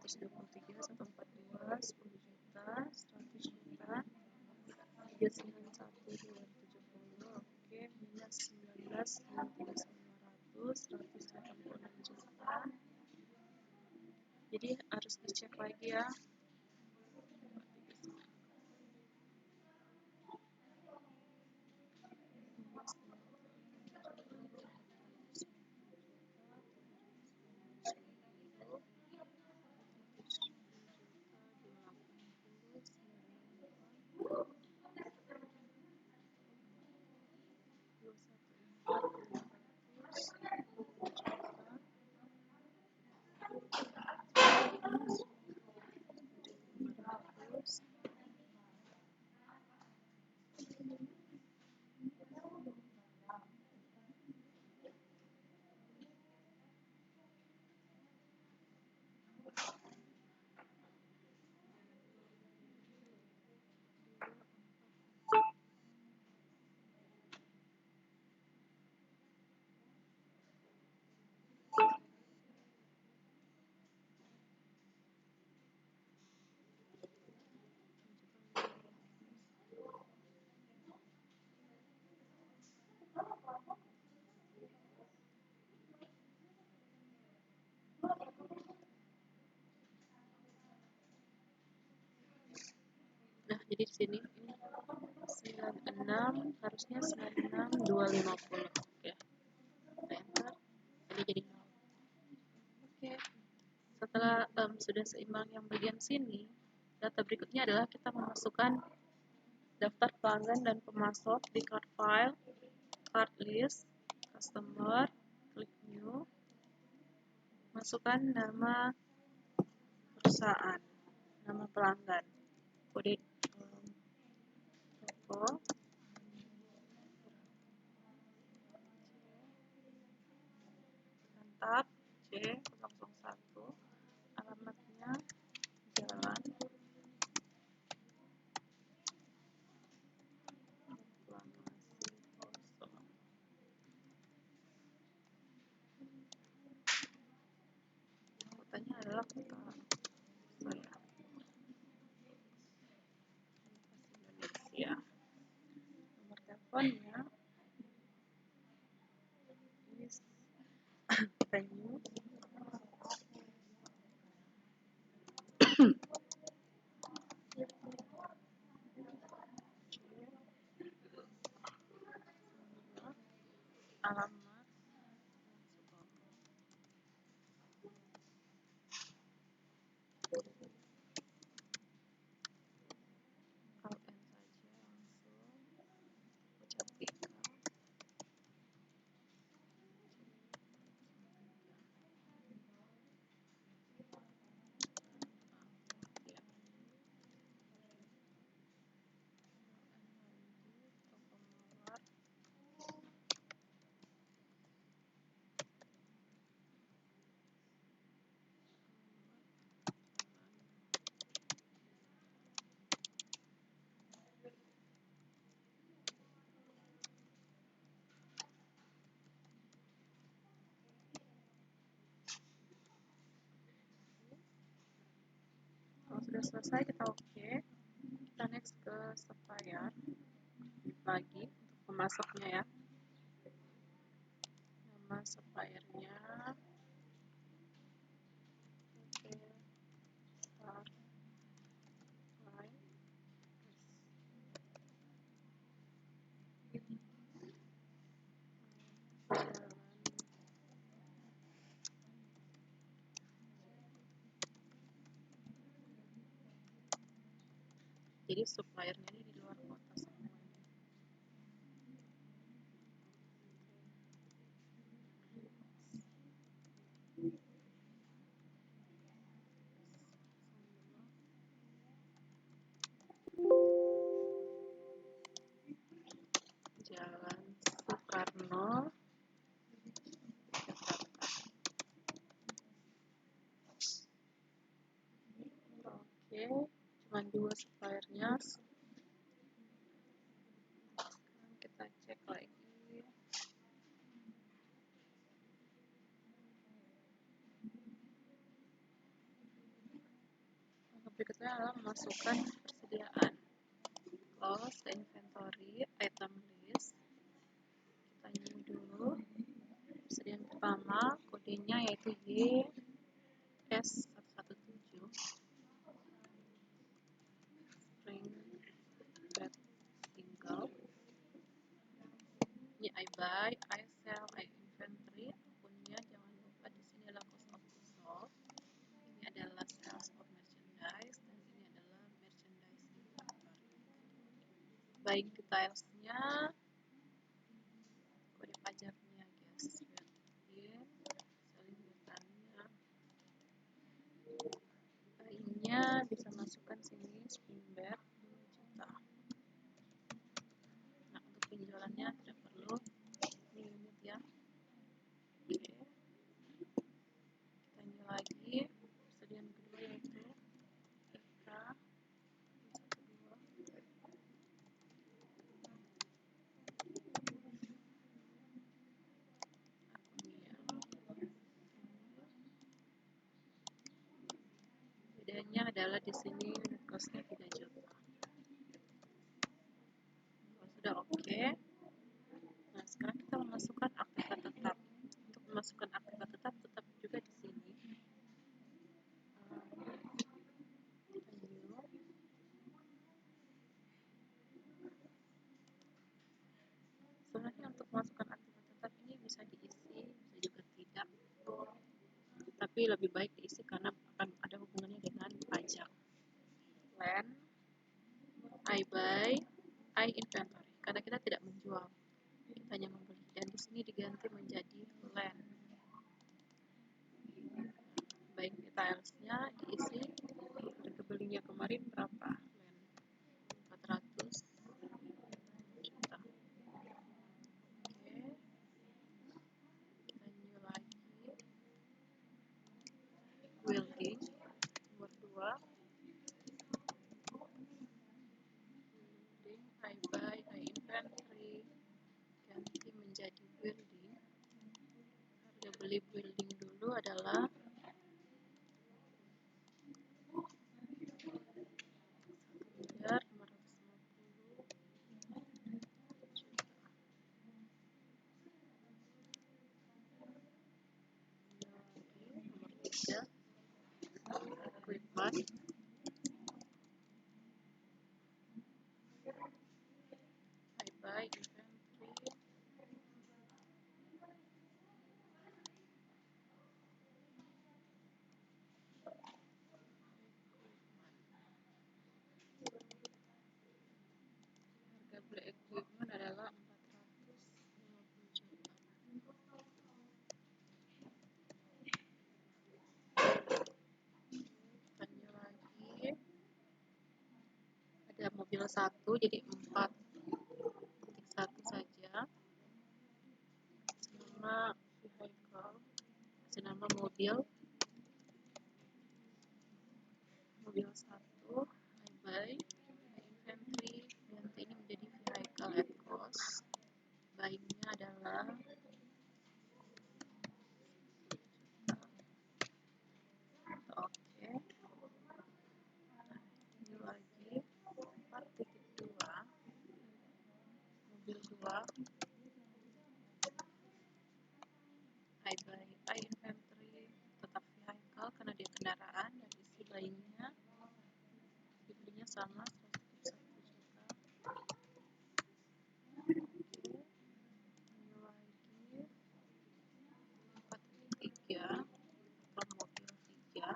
Speaker 1: 123, 142, 10 juta, 100 juta, 391, 270, oke, minus 19, 93, 900, 186 juta. Jadi harus dicek lagi ya. Nah, jadi di sini 96 harusnya 96250. Oke. Enter. Jadi 0. Oke. Setelah sudah seimbang yang bagian sini, data berikutnya adalah kita memasukkan daftar pelanggan dan pemasok di card file, card list, customer, klik new, masukkan nama perusahaan, nama pelanggan, kode toko, tab C001, alamatnya Jalan Proklamasi Kosong. Kotanya adalah kota saya, Indonesia. Nomor teleponnya venue, alamat, KUN saja langsung, Cantika, kalau sudah selesai kita oke. Kita next ke supplier lagi untuk pemasoknya ya. Nama suppliernya jadi suppliernya ini di luar kota semuanya. Jalan Soekarno, Jakarta. Oke, cuma 2 suppliernya. Sekarang kita cek lagi. selanjutnya adalah memasukkan persediaan. Close the inventory, item list. Kita new dulu. Persediaan pertama, kodenya yaitu YS117. String get single. Ini I buy, I sell, I inventory. Akunnya jangan lupa di sini adalah cost of goods sold. Ini adalah sales of merchandise dan ini adalah merchandise inventory. Buying details-nya, kode pajaknya guys. Selling datanya. Buying-nya bisa masukkan sini spring bed 5 juta. Nah, untuk penjualannya tidak perlu ini unit ya. Oke. Kita new lagi. Persediaan kedua yaitu IKA 1, 2. Bedanya adalah di sini unit cost-nya 3 juta. Kalau sudah oke. Nah, sekarang kita memasukkan aktiva tetap. Untuk memasukkan aktiva tetap juga di sini. Sebenarnya untuk memasukkan aktiva tetap ini bisa diisi, bisa juga tidak. Tapi lebih baik diisi karena akan ada hubungannya dengan pajak. Land, I buy, I inventory. Karena kita tidak menjual, kita hanya membeli. Dan di sini diganti menjadi land. Buying details-nya diisi. Harga belinya kemarin berapa? Land 400 juta. Oke. Kita new lagi. Building nomor 2. Building, I buy, I inventory. Ganti menjadi building. Harga beli building dulu adalah 1.550.000. Equipment. I buy inventory. Harga beli equipment adalah 450 juta. Tanya lagi. Ada mobil 1 jadi 4.1 saja. Nama vehicle, nama mobil 1, I buy, inventory, ganti ini menjadi vehicle at cost. Buying-nya adalah oke. Ini lagi 4.2 mobil 2, I buy, I inventory, tetap vehicle karena dia kendaraan, dan isi buying-nya dibelinya sama 101 juta. Oke. Ini lagi 4.3 mobil 3,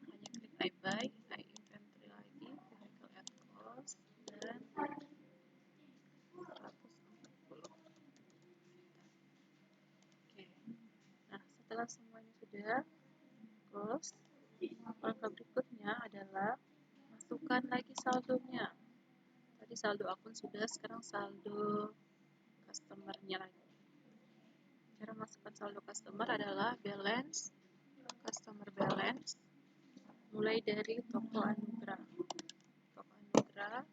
Speaker 1: hanya klik I buy, I inventory lagi, vehicle at cost, dan 140. Oke. Nah, setelah semuanya sudah close, langkah berikutnya adalah masukkan lagi saldonya. Tadi saldo akun sudah, sekarang saldo customer-nya lagi. Cara masukkan saldo customer adalah balance, customer balance, mulai dari toko Anugrah. Toko Anugrah.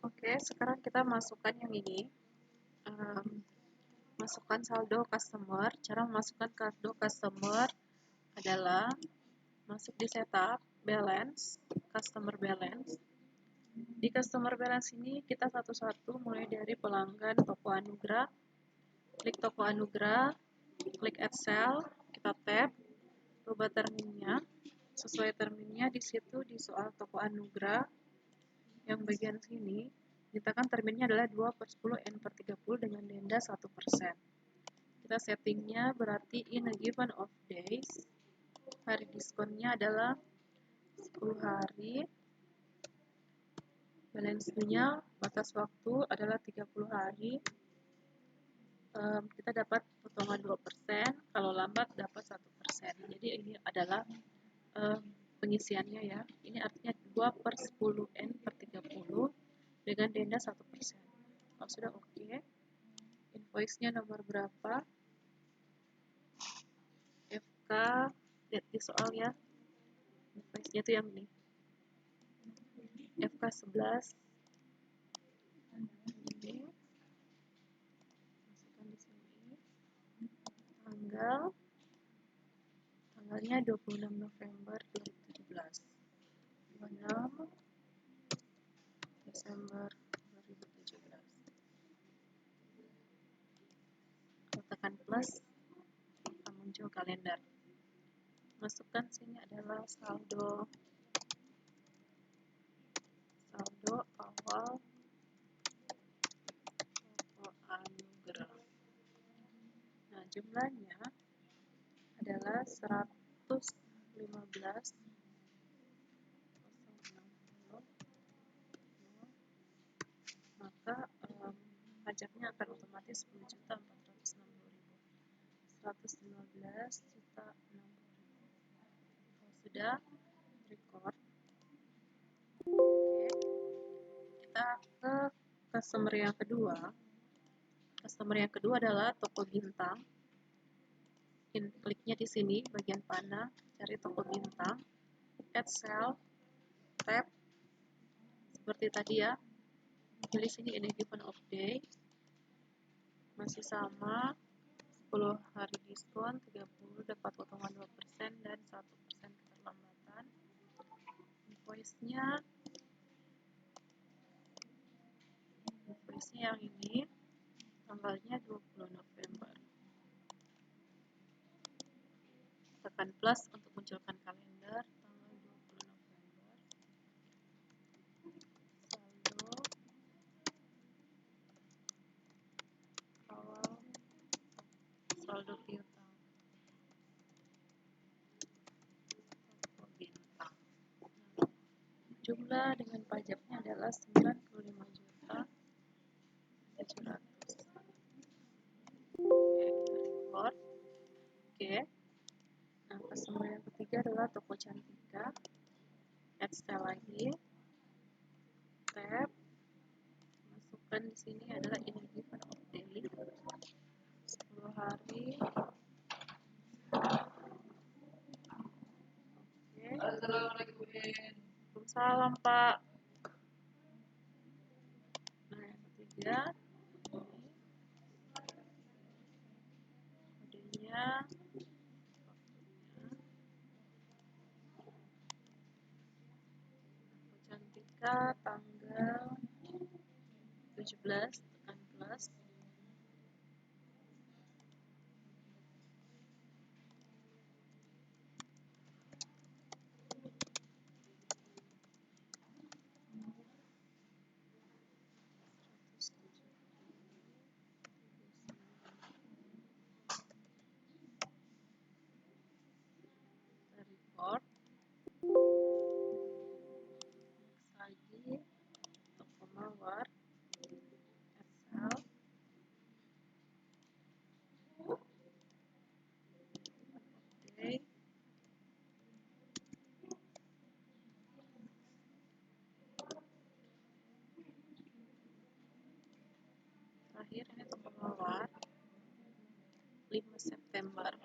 Speaker 1: Oke, sekarang kita masukkan yang ini. Masukkan saldo customer. Cara memasukkan saldo customer adalah masuk di setup, balance, customer balance. Di customer balance ini kita satu-satu mulai dari pelanggan toko Anugrah, klik toko Anugrah, klik add sell, kita tap, rubah terminnya, sesuai terminnya di situ di soal toko Anugrah, yang bagian sini, kita terminnya adalah 2/10 N/30 dengan denda 1%. Kita settingnya berarti in a given of days, hari diskonnya adalah 10 hari, balance-nya batas waktu adalah 30 hari, kita dapat potongan 2%, kalau lambat dapat 1%. Jadi ini adalah pengisiannya ya. Ini artinya 2/10 N/30 dengan denda 1%. Kalau sudah oke, invoice-nya nomor berapa? FK, lihat di soal ya. Invoice-nya itu yang ini. FK 11. Ini. Masukkan di sini. Tanggalnya 26 November 2017. 26 Desember 2017. Kalau tekan plus, akan muncul kalender. Masukkan sini adalah saldo awal toko Anugrah. Nah, jumlahnya adalah 115.060. Maka pajaknya akan otomatis 10.460.000. 115.060.000. Kalau sudah record, oke, kita ke customer yang kedua. Customer yang kedua adalah toko bintang. Kliknya di sini bagian panah, cari toko bintang, add sell, tab, seperti tadi ya. Pilih sini in a given of day, masih sama, 10 hari diskon, 30 dapat potongan 2% dan 1% keterlambatan. Invoice-nya yang ini, tanggalnya 20 November. Tekan plus untuk munculkan kalender, tanggal 20 November. Saldo piutang. Toko bintang. Jumlah dengan pajaknya adalah 95.700.000. Record. Oke. Nah, customer yang ketiga adalah toko Cantika. Add sell lagi. Tab. Masukkan di sini adalah in a given of daily. 10 hari. Oke. Assalamualaikum Pak. Nah, yang ketiga kodenya Cantika tanggal 17, tekan plus. Record. Lagi toko mawar, Excel. Oke. Terakhir ini toko mawar 5 September.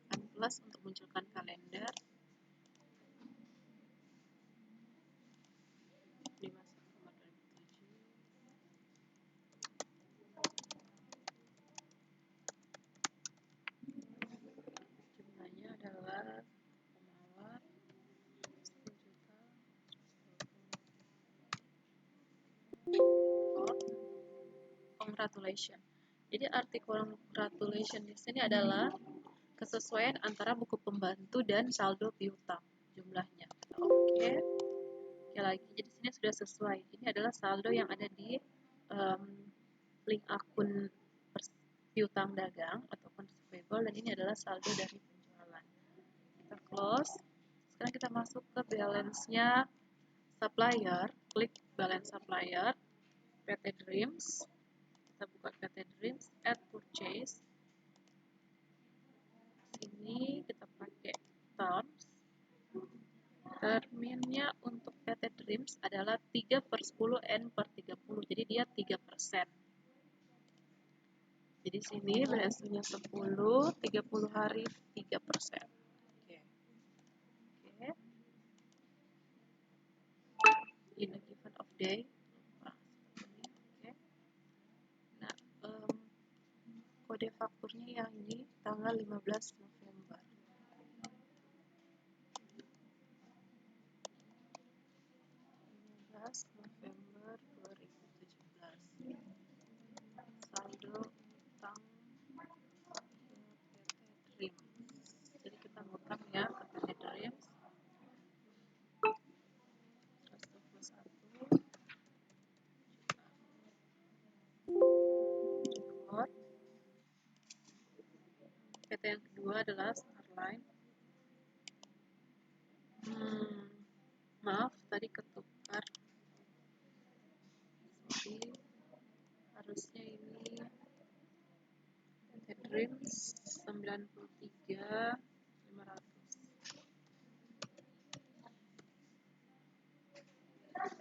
Speaker 1: Tekan plus untuk munculkan kalender. 5 September 2007. congratulations. Jadi arti congratulations di sini adalah kesesuaian antara buku pembantu dan saldo piutang jumlahnya. Oke. Oke lagi, jadi sini sudah sesuai. Ini adalah saldo yang ada di link akun piutang dagang ataupun receivable, dan ini adalah saldo dari penjualan. Kita close. Sekarang kita masuk ke balance-nya supplier. Klik balance supplier, PT Dreams. Kita buka PT Dreams, add purchase. Sini kita pakai terms. Terminnya untuk PT Dreams adalah 3/10 N per 30, jadi dia 3%. Jadi sini balance-nya 10, 30 hari 3%. Oke. Oke. In a given of day. Oke. Nah, kode fakturnya yang ini tanggal 15 November. 15 November 2017. Saldo utang PT Dreams. Jadi kita ngutang ya ke PT Dreams 121 record. PT yang kedua adalah Starline. Maaf, tadi ketukar. Sorry. Harusnya ini PT Dreams 93.500.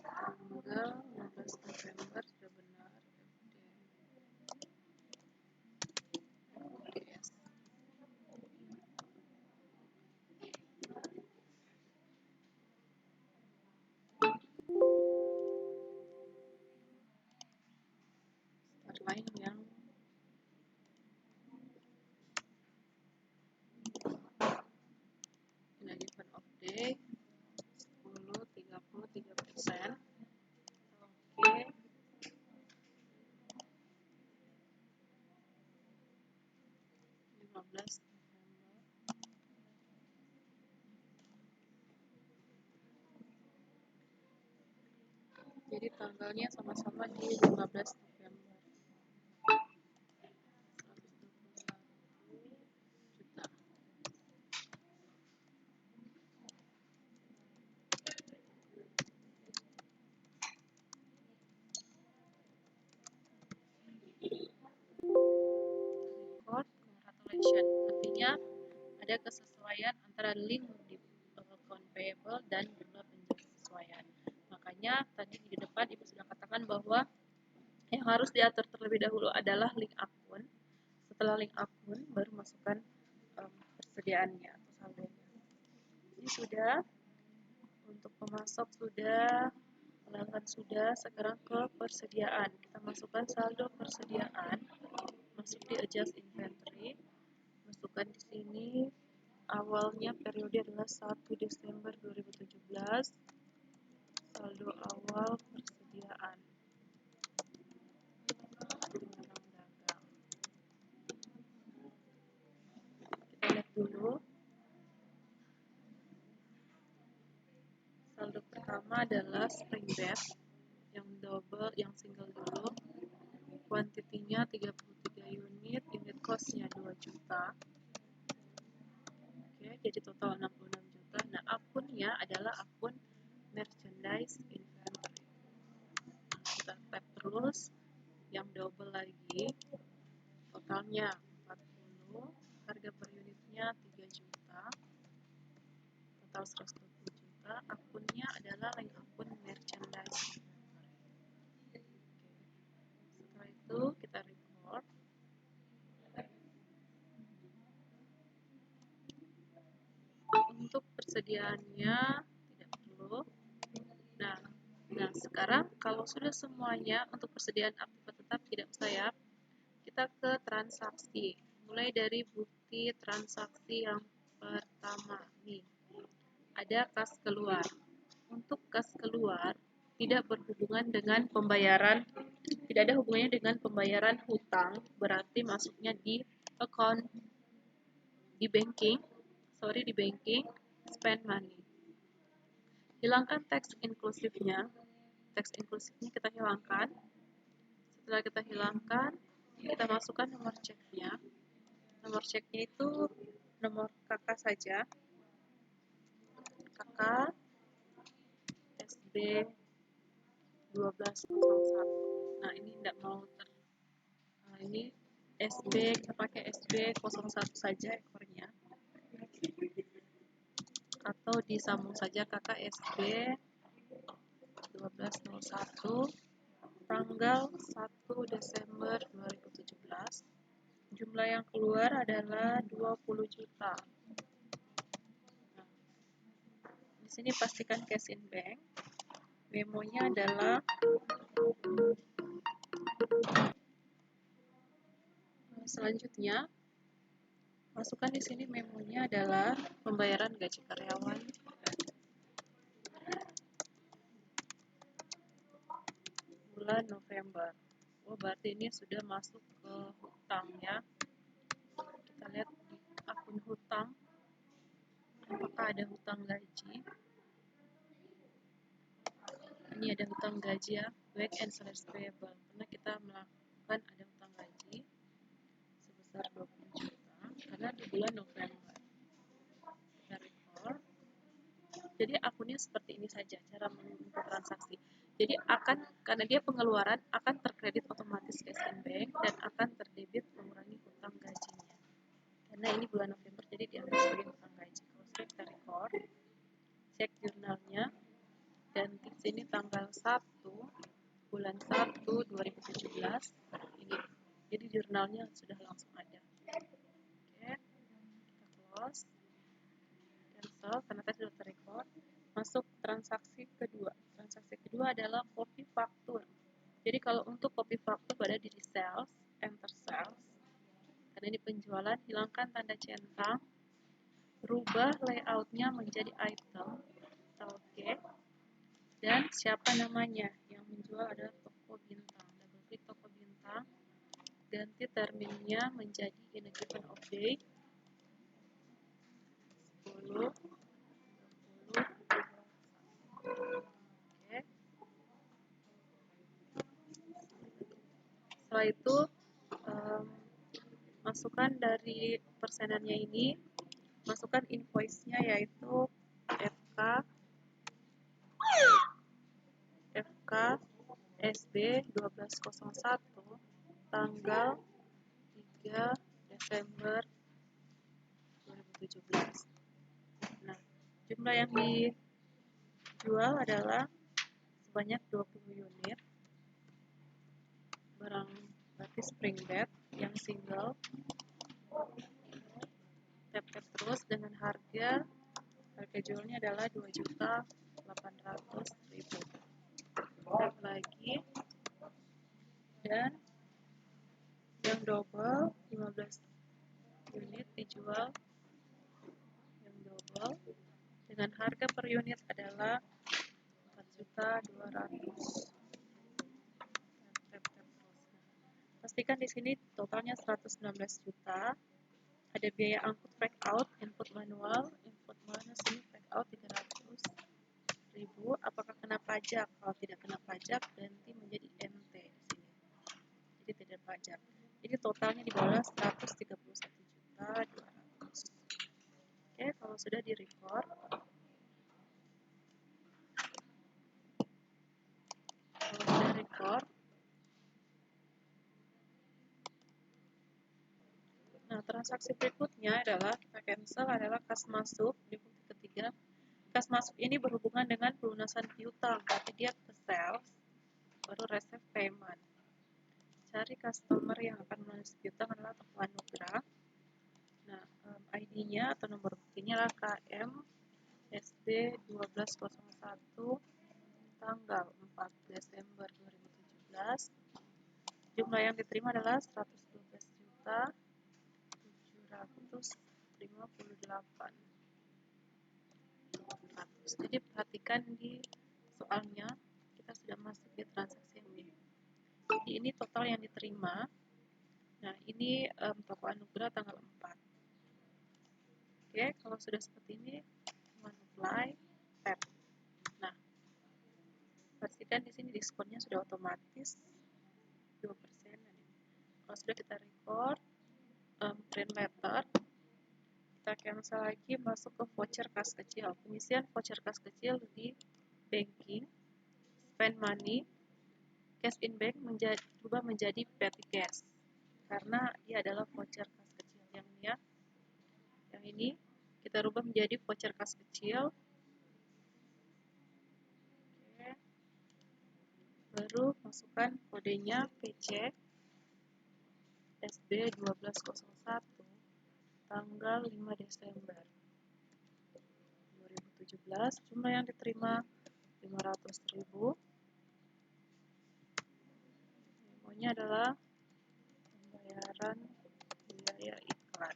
Speaker 1: Tanggal 15 November sudah benar. FDS. Starline yang in a given of day 10, 30, 3%. Oke. 15 November. Jadi tanggalnya sama-sama di 15 November. 121 juta. Record, congratulations. Artinya ada kesesuaian antara link di account payable dan jumlah penyesuaian. Makanya tadi di depan Ibu sudah katakan bahwa yang harus diatur terlebih dahulu adalah link akun. Setelah link akun baru masukkan persediaannya atau saldonya. Ini sudah untuk pemasok sudah, pelanggan sudah. Sekarang ke persediaan. Kita masukkan saldo persediaan. Masuk di adjust inventory. Masukkan di sini awalnya periode adalah 1 Desember 2017. Saldo awal persediaan. Kita lihat dulu. Saldo pertama adalah spring bed yang double, yang single dulu. Kuantitinya 33 unit, unit costnya 2 juta. Oke, jadi total 66 juta. Nah, akunnya adalah akun merchandise inventory. Kita tap terus, yang double lagi. Totalnya 40, harga per unitnya 3 juta. Total 120 juta. Akunnya adalah link akun merchandise. Setelah itu kita record. Untuk persediaannya tidak perlu. Nah, sekarang kalau sudah semuanya untuk persediaan aktif tetap tidak usah ya. Kita ke transaksi. Mulai dari bukti transaksi yang pertama nih. Ada kas keluar. Untuk kas keluar tidak berhubungan dengan pembayaran tidak ada hubungannya dengan pembayaran hutang, berarti masuknya di account di banking, spend money. Hilangkan teks inklusifnya. Teks inklusifnya kita hilangkan. Setelah kita hilangkan, kita masukkan nomor ceknya. Nomor ceknya itu nomor kakak saja. Kakak SB 1201. Nah, ini tidak mau ini SB, kita pakai SB 01 saja ekornya. Atau disambung saja kakak SB 1201 tanggal 1 Desember 2017. Jumlah yang keluar adalah 20 juta. Nah, di sini pastikan cash in bank. Memonya adalah selanjutnya masukkan di sini memonya adalah pembayaran gaji karyawan bulan November. Oh, berarti ini sudah masuk ke hutang ya. Kita lihat di akun hutang apakah ada hutang gaji. Ini ada hutang gaji ya, back and slash payable. Karena kita melakukan ada hutang gaji sebesar 20 juta karena di bulan November. Kita record. Jadi akunnya seperti ini saja cara menginput transaksi. Jadi karena dia pengeluaran akan terkredit otomatis cash in bank dan akan terdebit mengurangi hutang gajinya. Karena ini bulan November jadi diambil sebagai hutang gaji. Kalau sudah kita record, cek jurnalnya dan di sini tanggal 1 bulan 1 2017 ini. Jadi jurnalnya sudah langsung ada. Oke, kita close. Cancel karena tadi sudah terrecord. Masuk transaksi kedua. Transaksi kedua adalah copy faktur. Jadi kalau untuk copy faktur pada diri sales, enter sales. Karena ini penjualan, hilangkan tanda centang, rubah layoutnya menjadi item, oke. Dan siapa namanya? Yang menjual adalah toko bintang. Double klik toko bintang, ganti terminnya menjadi in a given of day 10, 20, oke. Setelah itu masukkan dari persenannya ini, masukkan invoice-nya yaitu FK SB 1201 tanggal 3 Desember 2017. Nah, jumlah yang dijual adalah sebanyak 20 unit barang berarti spring bed yang single. Tap-tap terus dengan harga jualnya adalah 2.800.000. Tap lagi dan yang double 15 unit dijual yang double dengan harga per unit adalah 4.200.000. Pastikan di sini totalnya 119 juta. Ada biaya angkut pack out, input manual sini pack out 300.000. Apakah kena pajak? Kalau tidak kena pajak, ganti menjadi MT di sini. Jadi tidak pajak. Jadi totalnya di bawah 131.200.000. Oke, kalau sudah di record, nah, transaksi berikutnya adalah kita cancel adalah kas masuk di bukti ketiga. Kas masuk ini berhubungan dengan pelunasan piutang, berarti dia ke sales, baru receive payment. Cari customer yang akan melunasi piutang adalah toko Anugrah. Nah, ID-nya atau nomor buktinya adalah KM SB 1201 tanggal 4 Desember 2017. Jumlah yang diterima adalah 112.758. Jadi perhatikan di soalnya kita sudah masuk di transaksi yang ini. Jadi ini total yang diterima. Nah, ini toko Anugerah tanggal 4. Oke, kalau sudah seperti ini, apply, tap. Nah, pastikan di sini diskonnya sudah otomatis 2%. Kalau sudah kita record, print letter, kita cancel lagi, masuk ke voucher kas kecil. Pengisian voucher kas kecil di banking, spend money, cash in bank berubah menjadi petty cash karena dia adalah voucher kas kecil. Yang ini ya, yang ini kita rubah menjadi voucher kas kecil. Oke. Baru masukkan kodenya PC SB 1201 tanggal 5 Desember 2017. Jumlah yang diterima 500.000. Demonya adalah pembayaran biaya iklan.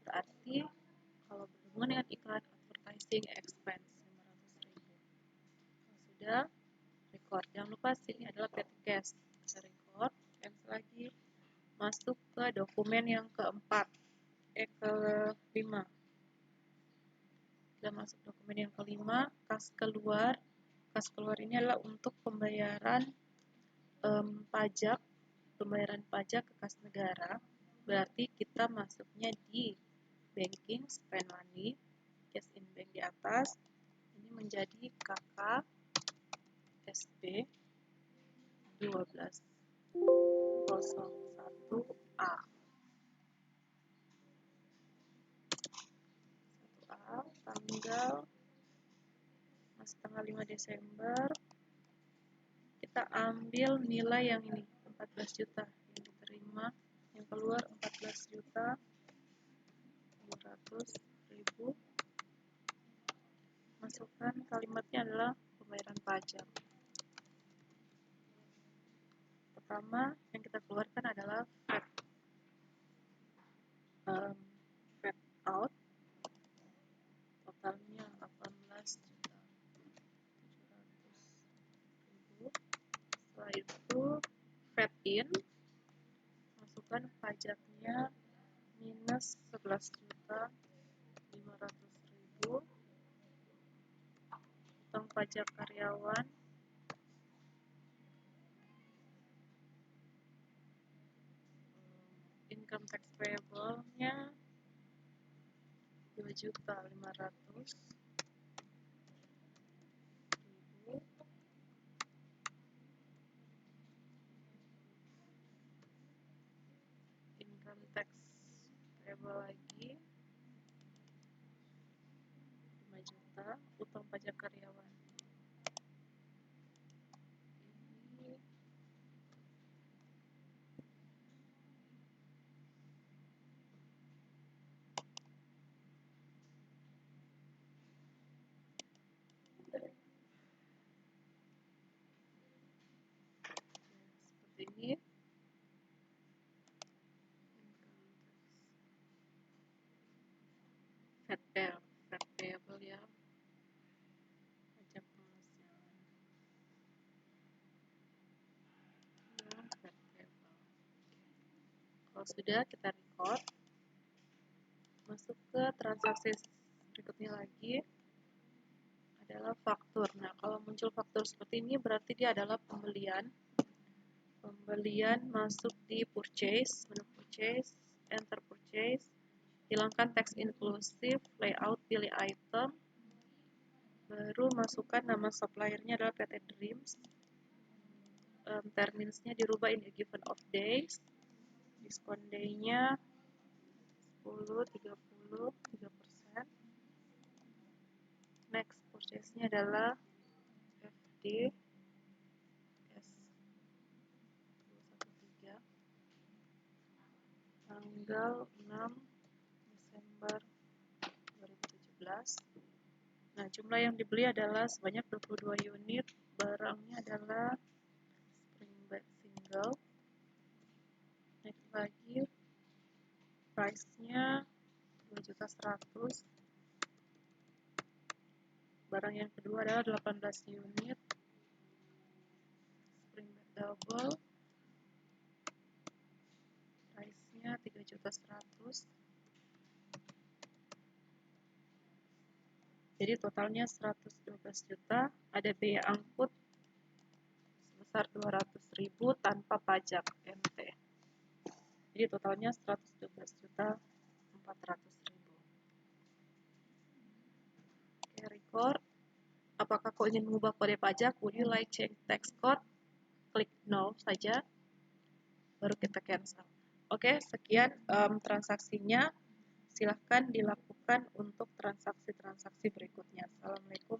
Speaker 1: Berarti kalau berhubungan dengan iklan, advertising expense 500.000. Sudah record. Jangan lupa sini adalah petty cash. Kita record, cancel lagi, masuk ke dokumen yang kelima. Kita masuk dokumen yang kelima, kas keluar. Kas keluar ini adalah untuk pembayaran pajak ke kas negara. Berarti kita masuknya di banking, spend money, cash in bank di atas. Ini menjadi KK SB 1201A. 1A tanggal 5 Desember. Kita ambil nilai yang ini 14 juta yang diterima, yang keluar 14.500.000. Masukkan kalimatnya adalah pembayaran pajak. Pertama yang kita keluarkan adalah VAT out, totalnya 18.700.000. Setelah itu VAT in, masukkan pajaknya minus 11.500.000. Utang pajak karyawan income tax payable-nya 2.500.000. Income tax payable lagi 5 juta. Utang pajak karyawan ini seperti ini. VAT payable ya, pajak penghasilan ya, VAT payable. Kalau sudah, kita record, masuk ke transaksi berikutnya lagi adalah faktur. Nah, kalau muncul faktur seperti ini berarti dia adalah pembelian. Pembelian masuk di purchase, menu purchase, enter purchase, hilangkan teks inklusif, layout, pilih item, baru masukkan nama suppliernya adalah PT Dreams, terminsnya dirubah in a given of days, diskon day-nya 10, 30, 3%. Next purchase-nya adalah FD S213 tanggal 6 Desember 2017. Nah, jumlah yang dibeli adalah sebanyak 22 unit. Barangnya adalah spring bed single. Next lagi, price-nya 2.100.000. Barang yang kedua adalah 18 unit spring bed double, price-nya 3.100.000. Jadi totalnya 112 juta, ada biaya angkut sebesar 200.000 tanpa pajak MT. Jadi totalnya 112.400.000. Oke, record. Apakah kau ingin mengubah kode pajak? Would you like change tax code? Klik no saja, baru kita cancel. Oke, sekian transaksinya. Silahkan dilakukan untuk transaksi-transaksi berikutnya. Assalamualaikum.